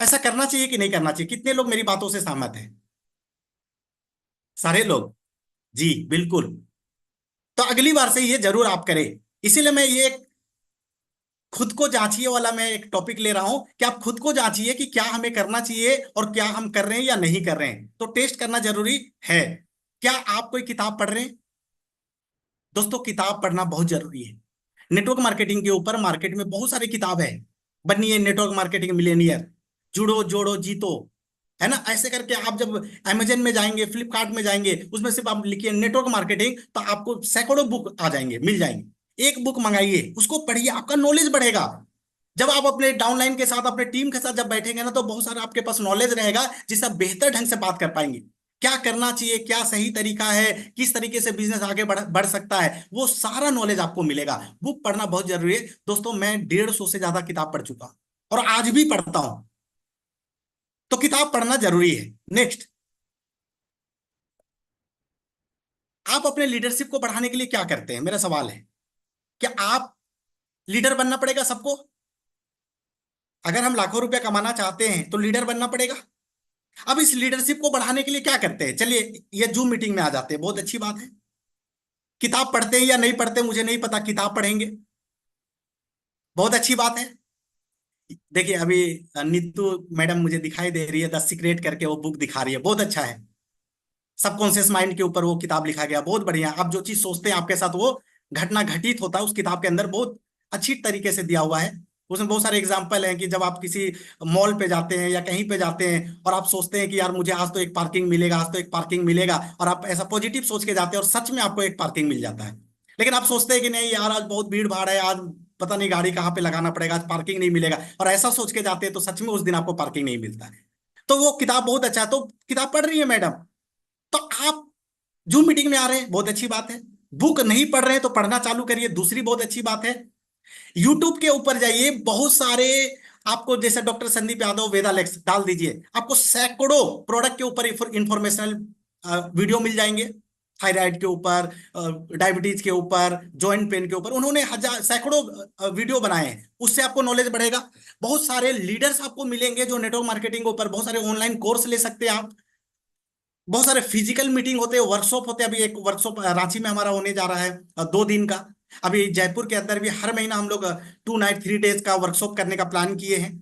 ऐसा करना चाहिए कि नहीं करना चाहिए? कितने लोग मेरी बातों से सहमत हैं? सारे लोग। जी बिल्कुल। तो अगली बार से ये जरूर आप करें। इसीलिए मैं ये खुद को जांचिए वाला मैं एक टॉपिक ले रहा हूं कि आप खुद को जांचिए कि क्या हमें करना चाहिए और क्या हम कर रहे हैं या नहीं कर रहे हैं। तो टेस्ट करना जरूरी है। क्या आप कोई किताब पढ़ रहे हैं? दोस्तों किताब पढ़ना बहुत जरूरी है। नेटवर्क मार्केटिंग के ऊपर मार्केट में बहुत सारी किताब है। बनिए नेटवर्क मार्केटिंग मिलियनियर, जुड़ो जोड़ो जीतो, है ना। ऐसे करके आप जब अमेजन में जाएंगे, फ्लिपकार्ट में जाएंगे, उसमें सिर्फ आप लिखिए नेटवर्क मार्केटिंग, तो आपको सैकड़ों बुक आ जाएंगे, मिल जाएंगे। एक बुक मंगाइए, उसको पढ़िए, आपका नॉलेज बढ़ेगा। जब आप अपने डाउनलाइन के साथ, अपने टीम के साथ जब बैठेंगे ना, तो बहुत सारा आपके पास नॉलेज रहेगा जिससे आप बेहतर ढंग से बात कर पाएंगे। क्या करना चाहिए, क्या सही तरीका है, किस तरीके से बिजनेस आगे बढ़ सकता है, वो सारा नॉलेज आपको मिलेगा। बुक पढ़ना बहुत जरूरी है। दोस्तों मैं 150 से ज्यादा किताब पढ़ चुका हूं और आज भी पढ़ता हूं। तो किताब पढ़ना जरूरी है। नेक्स्ट, आप अपने लीडरशिप को बढ़ाने के लिए क्या करते हैं, मेरा सवाल है। क्या आप, लीडर बनना पड़ेगा सबको? अगर हम लाखों रुपया कमाना चाहते हैं तो लीडर बनना पड़ेगा। अब इस लीडरशिप को बढ़ाने के लिए क्या करते हैं, चलिए ये जूम मीटिंग में आ जाते हैं, बहुत अच्छी बात है। किताब पढ़ते हैं या नहीं पढ़ते मुझे नहीं पता, किताब पढ़ेंगे, बहुत अच्छी बात है। देखिए अभी नीतू मैडम मुझे दिखाई दे रही है, द सीक्रेट करके वो बुक दिखा रही है, बहुत अच्छा है। सबकॉन्शियस माइंड के ऊपर वो किताब लिखा गया, बहुत बढ़िया। आप जो चीज सोचते हैं आपके साथ वो घटना घटित होता है, उस किताब के अंदर बहुत अच्छी तरीके से दिया हुआ है। उसमें बहुत सारे एग्जाम्पल हैं कि जब आप किसी मॉल पे जाते हैं या कहीं पे जाते हैं और आप सोचते हैं कि यार मुझे आज तो एक पार्किंग मिलेगा, आज तो एक पार्किंग मिलेगा, और आप ऐसा पॉजिटिव सोच के जाते हैं और सच में आपको एक पार्किंग मिल जाता है। लेकिन आप सोचते हैं कि नहीं यार आज बहुत भीड़ भाड़ है, आज पता नहीं गाड़ी कहाँ पे लगाना पड़ेगा, आज पार्किंग नहीं मिलेगा, और ऐसा सोच के जाते हैं तो सच में उस दिन आपको पार्किंग नहीं मिलता है। तो वो किताब बहुत अच्छा है। तो किताब पढ़ रही है मैडम, तो आप जूम मीटिंग में आ रहे हैं, बहुत अच्छी बात है। बुक नहीं पढ़ रहे हैं तो पढ़ना चालू करिए, दूसरी बहुत अच्छी बात है। यूट्यूब के ऊपर जाइए, बहुत सारे आपको, जैसे डॉक्टर संदीप यादव वेदालेक्स डाल दीजिए, आपको सैकड़ों प्रोडक्ट के ऊपर इंफॉर्मेशनल वीडियो मिल जाएंगे। थायराइड के ऊपर, डायबिटीज के ऊपर, जॉइंट पेन के ऊपर उन्होंने सैकड़ों वीडियो बनाए हैं, उससे आपको नॉलेज बढ़ेगा। बहुत सारे लीडर्स आपको मिलेंगे जो नेटवर्क मार्केटिंग के ऊपर, बहुत सारे ऑनलाइन कोर्स ले सकते हैं आप। बहुत सारे फिजिकल मीटिंग होते हैं, वर्कशॉप होते हैं। अभी एक वर्कशॉप रांची में हमारा होने जा रहा है 2 दिन का। अभी जयपुर के अंदर भी हर महीना हम लोग 2 नाइट 3 डेज का वर्कशॉप करने का प्लान किए हैं।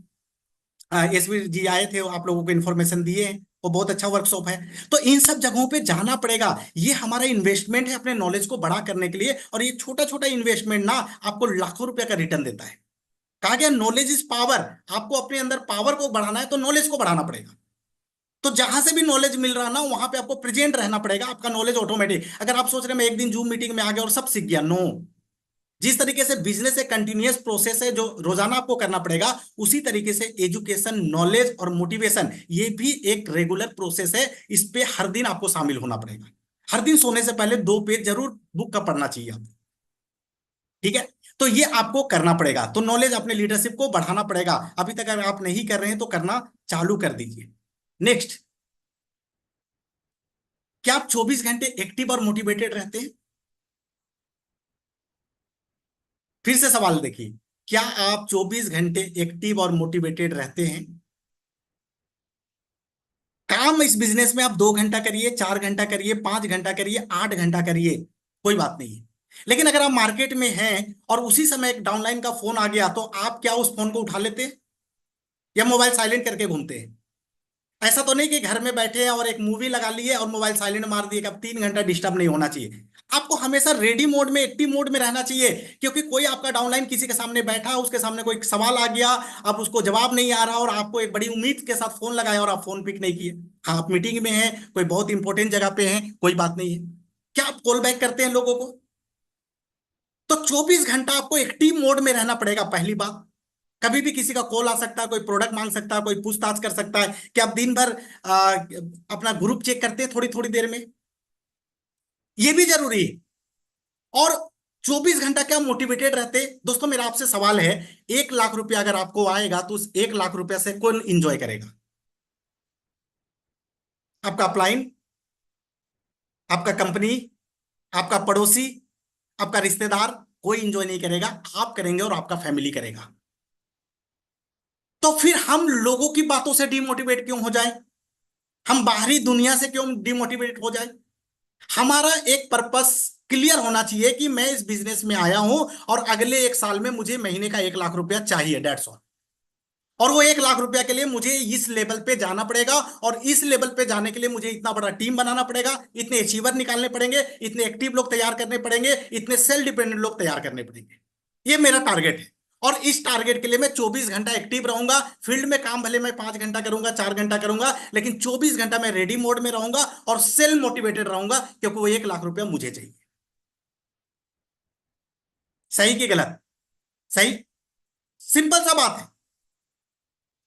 एसवी जी आए थे, वो आप लोगों को इन्फॉर्मेशन दिए हैं, वो बहुत अच्छा वर्कशॉप है। तो इन सब जगहों पे जाना पड़ेगा। ये हमारा इन्वेस्टमेंट है अपने नॉलेज को बड़ा करने के लिए, और ये छोटा छोटा इन्वेस्टमेंट ना आपको लाखों रुपए का रिटर्न देता है। कहा गया नॉलेज इज पावर। आपको अपने अंदर पावर को बढ़ाना है तो नॉलेज को बढ़ाना पड़ेगा। तो जहां से भी नॉलेज मिल रहा ना, वहां पे आपको प्रेजेंट रहना पड़ेगा। आपका नॉलेज ऑटोमेटिक, अगर आप सोच रहे हैं मैं एक दिन जूम मीटिंग में आ गया और सब सीख गया, नो। जिस तरीके से बिजनेस एक कंटिन्यूअस प्रोसेस है जो रोजाना आपको करना पड़ेगा, उसी तरीके से एजुकेशन, नॉलेज और मोटिवेशन ये भी एक रेगुलर प्रोसेस है। इस पे हर दिन आपको शामिल होना पड़ेगा। हर दिन सोने से पहले 2 पेज जरूर बुक का पढ़ना चाहिए आपको। ठीक है। तो ये आपको करना पड़ेगा। तो नॉलेज, अपने लीडरशिप को बढ़ाना पड़ेगा। अभी तक अगर आप नहीं कर रहे हैं तो करना चालू कर दीजिए। नेक्स्ट, क्या आप 24 घंटे एक्टिव और मोटिवेटेड रहते हैं? फिर से सवाल देखिए, क्या आप 24 घंटे एक्टिव और मोटिवेटेड रहते हैं? काम इस बिजनेस में आप 2 घंटा करिए, 4 घंटा करिए, 5 घंटा करिए, 8 घंटा करिए, कोई बात नहीं है। लेकिन अगर आप मार्केट में हैं और उसी समय एक डाउनलाइन का फोन आ गया, तो आप क्या उस फोन को उठा लेते हैं या मोबाइल साइलेंट करके घूमते हैं? ऐसा तो नहीं कि घर में बैठे हैं और एक मूवी लगा लिए और मोबाइल साइलेंट मार दिए कि अब 3 घंटा डिस्टर्ब नहीं होना चाहिए। आपको हमेशा रेडी मोड में, एक्टिव मोड में रहना चाहिए। क्योंकि कोई आपका डाउनलाइन किसी के सामने बैठा, उसके सामने कोई सवाल आ गया, अब उसको जवाब नहीं आ रहा और आपको एक बड़ी उम्मीद के साथ फोन लगाया और आप फोन पिक नहीं किए। हाँ, आप मीटिंग में हैं, कोई बहुत इंपॉर्टेंट जगह पे हैं, कोई बात नहीं है। क्या आप कॉल बैक करते हैं लोगों को? तो 24 घंटा आपको एक्टिव मोड में रहना पड़ेगा, पहली बात। कभी भी किसी का कॉल आ सकता है, कोई प्रोडक्ट मांग सकता है, कोई पूछताछ कर सकता है। कि आप दिन भर अपना ग्रुप चेक करते हैं थोड़ी थोड़ी देर में? ये भी जरूरी है। और 24 घंटा क्या मोटिवेटेड रहते? दोस्तों, मेरा आपसे सवाल है, 1 लाख रुपया अगर आपको आएगा तो उस 1 लाख रुपया से कौन इंजॉय करेगा? आपका अपलाइन, आपका कंपनी, आपका पड़ोसी, आपका रिश्तेदार? कोई इंजॉय नहीं करेगा। आप करेंगे और आपका फैमिली करेगा। तो फिर हम लोगों की बातों से डिमोटिवेट क्यों हो जाए? हम बाहरी दुनिया से क्यों डिमोटिवेट हो जाए? हमारा एक पर्पस क्लियर होना चाहिए कि मैं इस बिजनेस में आया हूं और अगले 1 साल में मुझे महीने का 1 लाख रुपया चाहिए, डेट्स ऑल। और वो 1 लाख रुपया के लिए मुझे इस लेवल पे जाना पड़ेगा, और इस लेवल पे जाने के लिए मुझे इतना बड़ा टीम बनाना पड़ेगा, इतने अचीवर निकालने पड़ेंगे, इतने एक्टिव लोग तैयार करने पड़ेंगे, इतने सेल्फ डिपेंडेंट लोग तैयार करने पड़ेंगे। ये मेरा टारगेट है। और इस टारगेट के लिए मैं 24 घंटा एक्टिव रहूंगा। फील्ड में काम भले मैं 5 घंटा करूंगा, 4 घंटा करूंगा, लेकिन 24 घंटा मैं रेडी मोड में रहूंगा और सेल्फ मोटिवेटेड रहूंगा, क्योंकि वो 1 लाख रुपया मुझे चाहिए। सही कि गलत? सही। सिंपल सा बात है।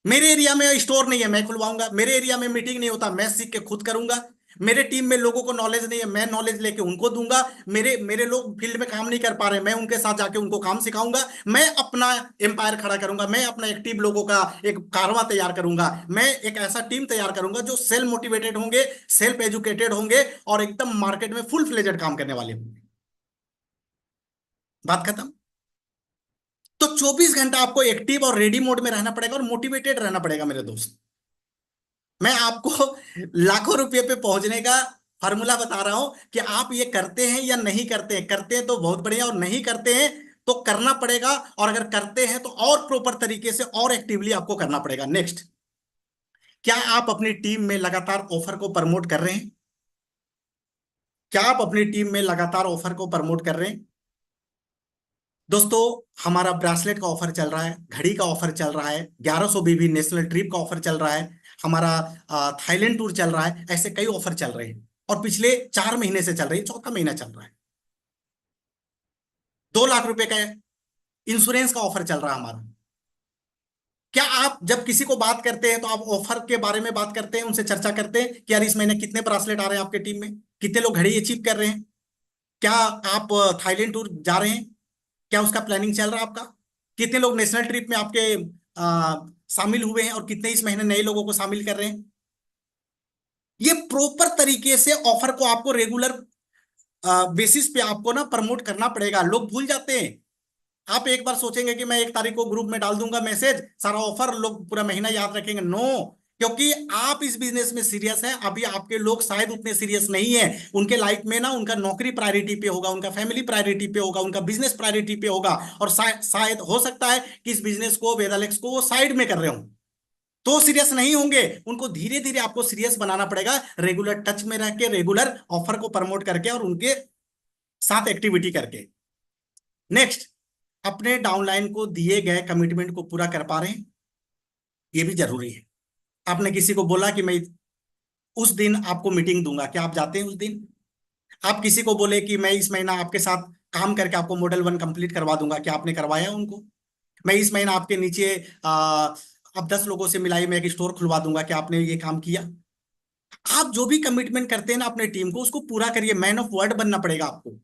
मेरे एरिया में स्टोर नहीं है, मैं खुलवाऊंगा। मेरे एरिया में मीटिंग नहीं होता, मैं सीख के खुद करूंगा। मेरे टीम में लोगों को नॉलेज नहीं है, मैं नॉलेज लेके उनको दूंगा। मेरे मेरे लोग फील्ड में काम नहीं कर पा रहे, मैं उनके साथ जाके उनको काम सिखाऊंगा। मैं अपना एम्पायर खड़ा करूंगा, मैं अपना एक्टिव लोगों का एक कारवां तैयार करूंगा। मैं एक ऐसा टीम तैयार करूंगा जो सेल्फ मोटिवेटेड होंगे, सेल्फ एजुकेटेड होंगे और एकदम मार्केट में फुल फ्लेजेड काम करने वाले होंगे। बात खत्म। तो 24 घंटा आपको एक्टिव और रेडी मोड में रहना पड़ेगा और मोटिवेटेड रहना पड़ेगा मेरे दोस्त। मैं आपको लाखों रुपए पे पहुंचने का फार्मूला बता रहा हूं कि आप ये करते हैं या नहीं करते हैं। करते हैं तो बहुत बढ़िया, और नहीं करते हैं तो करना पड़ेगा। और अगर करते हैं तो और प्रॉपर तरीके से और एक्टिवली आपको करना पड़ेगा। नेक्स्ट, क्या आप अपनी टीम में लगातार ऑफर को प्रमोट कर रहे हैं? क्या आप अपनी टीम में लगातार ऑफर को प्रमोट कर रहे हैं? दोस्तों, हमारा ब्रासलेट का ऑफर चल रहा है, घड़ी का ऑफर चल रहा है, 1100 BB नेशनल ट्रिप का ऑफर चल रहा है, हमारा थाईलैंड टूर चल रहा है। ऐसे कई ऑफर चल रहे हैं और पिछले 4 महीने से चल रही है, चौथा महीना चल रहा है। 2 लाख रुपए का इंश्योरेंस का ऑफर चल रहा है हमारा। क्या आप जब किसी को बात करते हैं तो आप ऑफर के बारे में बात करते हैं, उनसे चर्चा करते हैं कि यार इस महीने कितने ब्रासलेट आ रहे हैं आपके टीम में, कितने लोग घड़ी अचीव कर रहे हैं? क्या आप थाईलैंड टूर जा रहे हैं? क्या उसका प्लानिंग चल रहा है आपका? कितने लोग नेशनल ट्रिप में आपके शामिल हुए हैं और कितने इस महीने नए लोगों को शामिल कर रहे हैं? ये प्रॉपर तरीके से ऑफर को आपको रेगुलर बेसिस पे आपको ना प्रमोट करना पड़ेगा। लोग भूल जाते हैं। आप एक बार सोचेंगे कि मैं 1 तारीख को ग्रुप में डाल दूंगा मैसेज, सारा ऑफर, लोग पूरा महीना याद रखेंगे, नो। क्योंकि आप इस बिजनेस में सीरियस हैं, अभी आपके लोग शायद उतने सीरियस नहीं है। उनके लाइफ में ना उनका नौकरी प्रायोरिटी पे होगा, उनका फैमिली प्रायोरिटी पे होगा, उनका बिजनेस प्रायोरिटी पे होगा। और शायद हो सकता है कि इस बिजनेस को, वेदालेक्स को वो साइड में कर रहे हो। तो सीरियस नहीं होंगे। उनको धीरे धीरे आपको सीरियस बनाना पड़ेगा, रेगुलर टच में रह के, रेगुलर ऑफर को प्रमोट करके और उनके साथ एक्टिविटी करके। नेक्स्ट, अपने डाउनलाइन को दिए गए कमिटमेंट को पूरा कर पा रहे हैं, ये भी जरूरी है। आपने किसी को बोला कि मैं उस दिन आपको मीटिंग दूंगा, क्या आप जाते हैं उस दिन? आप किसी को बोले कि मैं इस महीना आपके साथ काम करके आपको मॉडल 1 कंप्लीट करवा दूंगा, क्या आपने करवाया उनको? मैं इस महीना आपके नीचे अब 10 लोगों से मिलाई मैं एक स्टोर खुलवा दूंगा, क्या आपने ये काम किया? आप जो भी कमिटमेंट करते हैं ना अपने टीम को, उसको पूरा करिए। मैन ऑफ वर्ड बनना पड़ेगा आपको,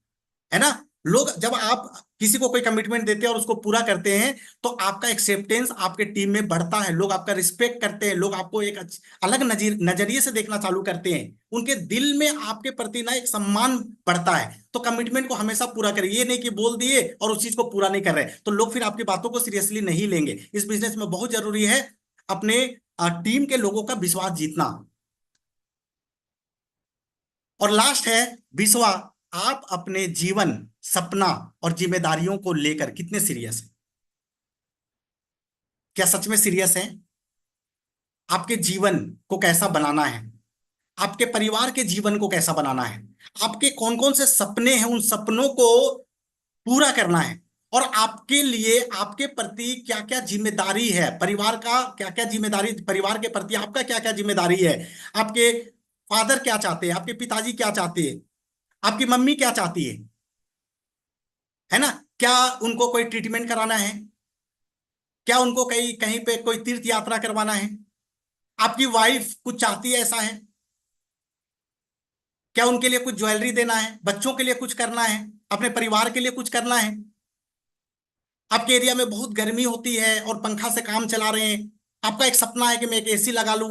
है ना। लोग, जब आप किसी को कोई कमिटमेंट देते हैं और उसको पूरा करते हैं, तो आपका एक्सेप्टेंस आपके टीम में बढ़ता है, लोग आपका रिस्पेक्ट करते हैं, लोग आपको एक अलग नजरिए से देखना चालू करते हैं, उनके दिल में आपके प्रति ना एक सम्मान बढ़ता है। तो कमिटमेंट को हमेशा पूरा करिए, ये नहीं कि बोल दिए और उस चीज को पूरा नहीं कर रहे, तो लोग फिर आपकी बातों को सीरियसली नहीं लेंगे। इस बिजनेस में बहुत जरूरी है अपने टीम के लोगों का विश्वास जीतना। और लास्ट है 20वां, आप अपने जीवन, सपना और जिम्मेदारियों को लेकर कितने सीरियस हैं? क्या सच में सीरियस हैं? आपके जीवन को कैसा बनाना है, आपके परिवार के जीवन को कैसा बनाना है, आपके कौन कौन से सपने हैं, उन सपनों को पूरा करना है, और आपके लिए आपके प्रति क्या क्या जिम्मेदारी है, परिवार का क्या क्या जिम्मेदारी, परिवार के प्रति आपका क्या क्या जिम्मेदारी है। आपके फादर क्या चाहते हैं, आपके पिताजी क्या चाहते हैं, आपकी मम्मी क्या चाहती है ना। क्या उनको कोई ट्रीटमेंट कराना है? क्या उनको कहीं कहीं पे कोई तीर्थ यात्रा करवाना है? आपकी वाइफ कुछ चाहती है ऐसा है? क्या उनके लिए कुछ ज्वेलरी देना है, बच्चों के लिए कुछ करना है, अपने परिवार के लिए कुछ करना है? आपके एरिया में बहुत गर्मी होती है और पंखा से काम चला रहे हैं, आपका एक सपना है कि मैं एक एसी लगा लूं।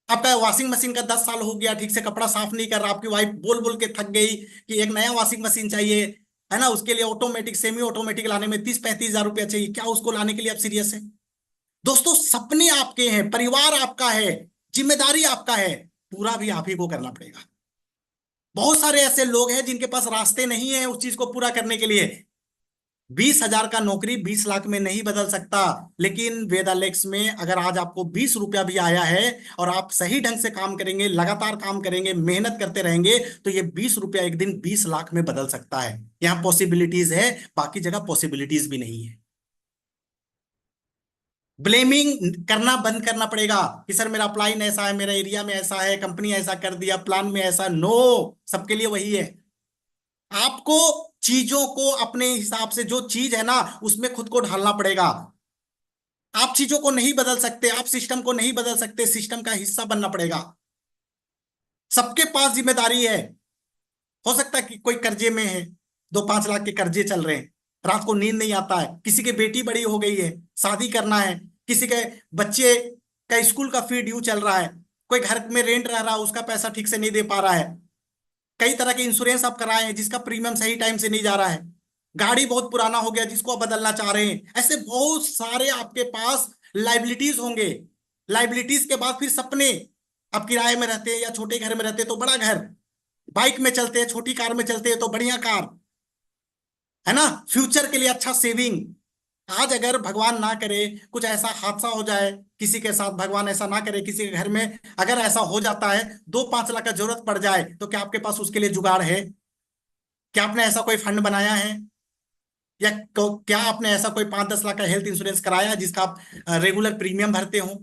आपका वॉशिंग मशीन का 10 साल हो गया, ठीक से कपड़ा साफ नहीं कर रहा, आपकी वाइफ बोल बोल के थक गई कि एक नया वॉशिंग मशीन चाहिए, है ना। उसके लिए ऑटोमेटिक, सेमी ऑटोमेटिक लाने में 30-35 हजार रुपया चाहिए, क्या उसको लाने के लिए आप सीरियस है? दोस्तों, सपने आपके हैं, परिवार आपका है, जिम्मेदारी आपका है, पूरा भी आप ही को करना पड़ेगा। बहुत सारे ऐसे लोग हैं जिनके पास रास्ते नहीं है उस चीज को पूरा करने के लिए। 20 हजार का नौकरी 20 लाख में नहीं बदल सकता, लेकिन वेदालेक्स में अगर आज आपको 20 रुपया भी आया है और आप सही ढंग से काम करेंगे, लगातार काम करेंगे, मेहनत करते रहेंगे, तो ये 20 रुपया एक दिन 20 लाख में बदल सकता है। यहाँ पॉसिबिलिटीज है, बाकी जगह पॉसिबिलिटीज भी नहीं है। ब्लेमिंग करना बंद करना पड़ेगा कि सर मेरा अपलाइन ऐसा है, मेरा एरिया में ऐसा है, कंपनी ऐसा कर दिया, प्लान में ऐसा। नो, सबके लिए वही है। आपको चीजों को अपने हिसाब से, जो चीज है ना उसमें खुद को ढालना पड़ेगा। आप चीजों को नहीं बदल सकते, आप सिस्टम को नहीं बदल सकते, सिस्टम का हिस्सा बनना पड़ेगा। सबके पास जिम्मेदारी है। हो सकता है कि कोई कर्जे में है, 2-5 लाख के कर्जे चल रहे हैं, रात को नींद नहीं आता है, किसी की बेटी बड़ी हो गई है, शादी करना है, किसी के बच्चे का स्कूल का फी ड्यू चल रहा है, कोई घर में रेंट रह रहा है, उसका पैसा ठीक से नहीं दे पा रहा है, कई तरह के इंश्योरेंस आप कराए हैं जिसका प्रीमियम सही टाइम से नहीं जा रहा है, गाड़ी बहुत पुराना हो गया जिसको आप बदलना चाह रहे हैं। ऐसे बहुत सारे आपके पास लाइबिलिटीज होंगे। लाइबिलिटीज के बाद फिर सपने। आप किराए में रहते हैं या छोटे घर में रहते हैं तो बड़ा घर, बाइक में चलते हैं, छोटी कार में चलते हैं तो बढ़िया कार, है ना। फ्यूचर के लिए अच्छा सेविंग। आज अगर भगवान ना करे कुछ ऐसा हादसा हो जाए किसी के साथ, भगवान ऐसा ना करे किसी के घर में अगर ऐसा हो जाता है, 2-5 लाख का जरूरत पड़ जाए, तो क्या आपके पास उसके लिए जुगाड़ है? क्या आपने ऐसा कोई फंड बनाया है? या क्या आपने ऐसा कोई 5-10 लाख का हेल्थ इंश्योरेंस कराया है जिसका आप रेगुलर प्रीमियम भरते हो?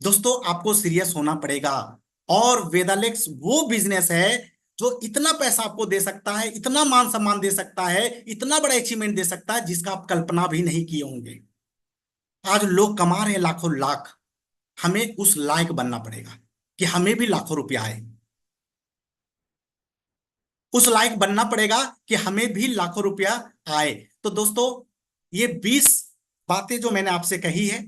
दोस्तों, आपको सीरियस होना पड़ेगा। और वेदालेक्स वो बिजनेस है जो इतना पैसा आपको दे सकता है, इतना मान सम्मान दे सकता है, इतना बड़ा अचीवमेंट दे सकता है जिसका आप कल्पना भी नहीं किए होंगे। आज लोग कमा रहे हैं लाखों लाख, हमें उस लायक बनना पड़ेगा कि हमें भी लाखों रुपया आए। उस लायक बनना पड़ेगा कि हमें भी लाखों रुपया आए। तो दोस्तों, ये 20 बातें जो मैंने आपसे कही है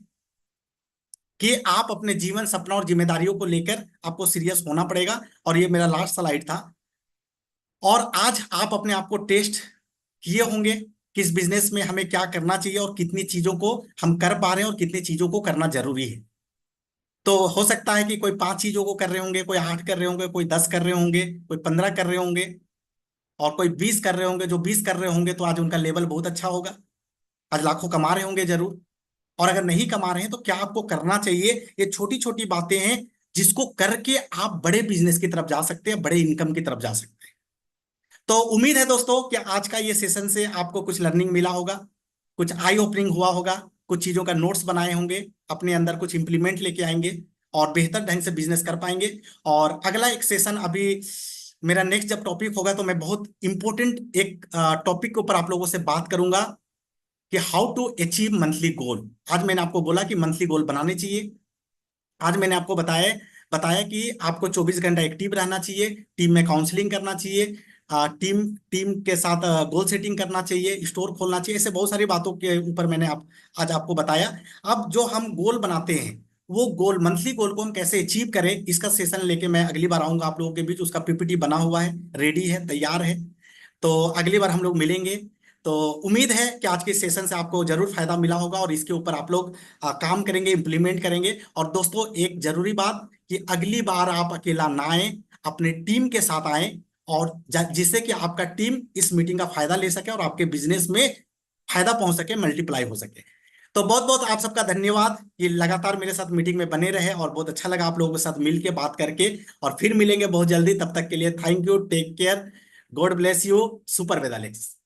कि आप अपने जीवन, सपना और जिम्मेदारियों को लेकर आपको सीरियस होना पड़ेगा, और ये मेरा लास्ट स्लाइड था। और आज आप अपने आप को टेस्ट किए होंगे कि इस बिजनेस में हमें क्या करना चाहिए और कितनी चीजों को हम कर पा रहे हैं और कितनी चीजों को करना जरूरी है। तो हो सकता है कि कोई 5 चीजों को कर रहे होंगे, कोई 8 कर रहे होंगे, कोई 10 कर रहे होंगे, कोई 15 कर रहे होंगे, और कोई 20 कर रहे होंगे। जो 20 कर रहे होंगे तो आज उनका लेवल बहुत अच्छा होगा। आज लाखों कमा रहे होंगे जरूर। और अगर नहीं कमा रहे हैं तो क्या आपको करना चाहिए, ये छोटी छोटी बातें हैं जिसको करके आप बड़े बिजनेस की तरफ जा सकते हैं, बड़े इनकम की तरफ जा सकते हैं। तो उम्मीद है दोस्तों कि आज का ये सेशन से आपको कुछ लर्निंग मिला होगा, कुछ आई ओपनिंग हुआ होगा, कुछ चीजों का नोट्स बनाए होंगे, अपने अंदर कुछ इंप्लीमेंट लेके आएंगे और बेहतर ढंग से बिजनेस कर पाएंगे। और अगला एक सेशन अभी मेरा नेक्स्ट जब टॉपिक होगा तो मैं बहुत इंपॉर्टेंट एक टॉपिक के ऊपर आप लोगों से बात करूंगा कि हाउ टू अचीव मंथली गोल। आज मैंने आपको बोला कि मंथली गोल बनाने चाहिए। आज मैंने आपको बताया बताया कि आपको 24 घंटा एक्टिव रहना चाहिए, टीम में काउंसलिंग करना चाहिए, टीम टीम के साथ गोल सेटिंग करना चाहिए, स्टोर खोलना चाहिए। ऐसे बहुत सारी बातों के ऊपर मैंने आज आपको बताया। अब जो हम गोल बनाते हैं, वो गोल मंथली गोल को हम कैसे अचीव करें, इसका सेशन लेके मैं अगली बार आऊंगा आप लोगों के बीच। उसका पीपीटी बना हुआ है, रेडी है, तैयार है। तो अगली बार हम लोग मिलेंगे। तो उम्मीद है कि आज के सेशन से आपको जरूर फायदा मिला होगा और इसके ऊपर आप लोग काम करेंगे, इंप्लीमेंट करेंगे। और दोस्तों एक जरूरी बात कि अगली बार आप अकेला ना आए, अपने टीम के साथ आए, और जिससे कि आपका टीम इस मीटिंग का फायदा ले सके और आपके बिजनेस में फायदा पहुंच सके, मल्टीप्लाई हो सके। तो बहुत बहुत आप सबका धन्यवाद कि लगातार मेरे साथ मीटिंग में बने रहे, और बहुत अच्छा लगा आप लोगों के साथ मिल के बात करके। और फिर मिलेंगे बहुत जल्दी, तब तक के लिए thank you, take care, god bless you, super वेदालेक्स।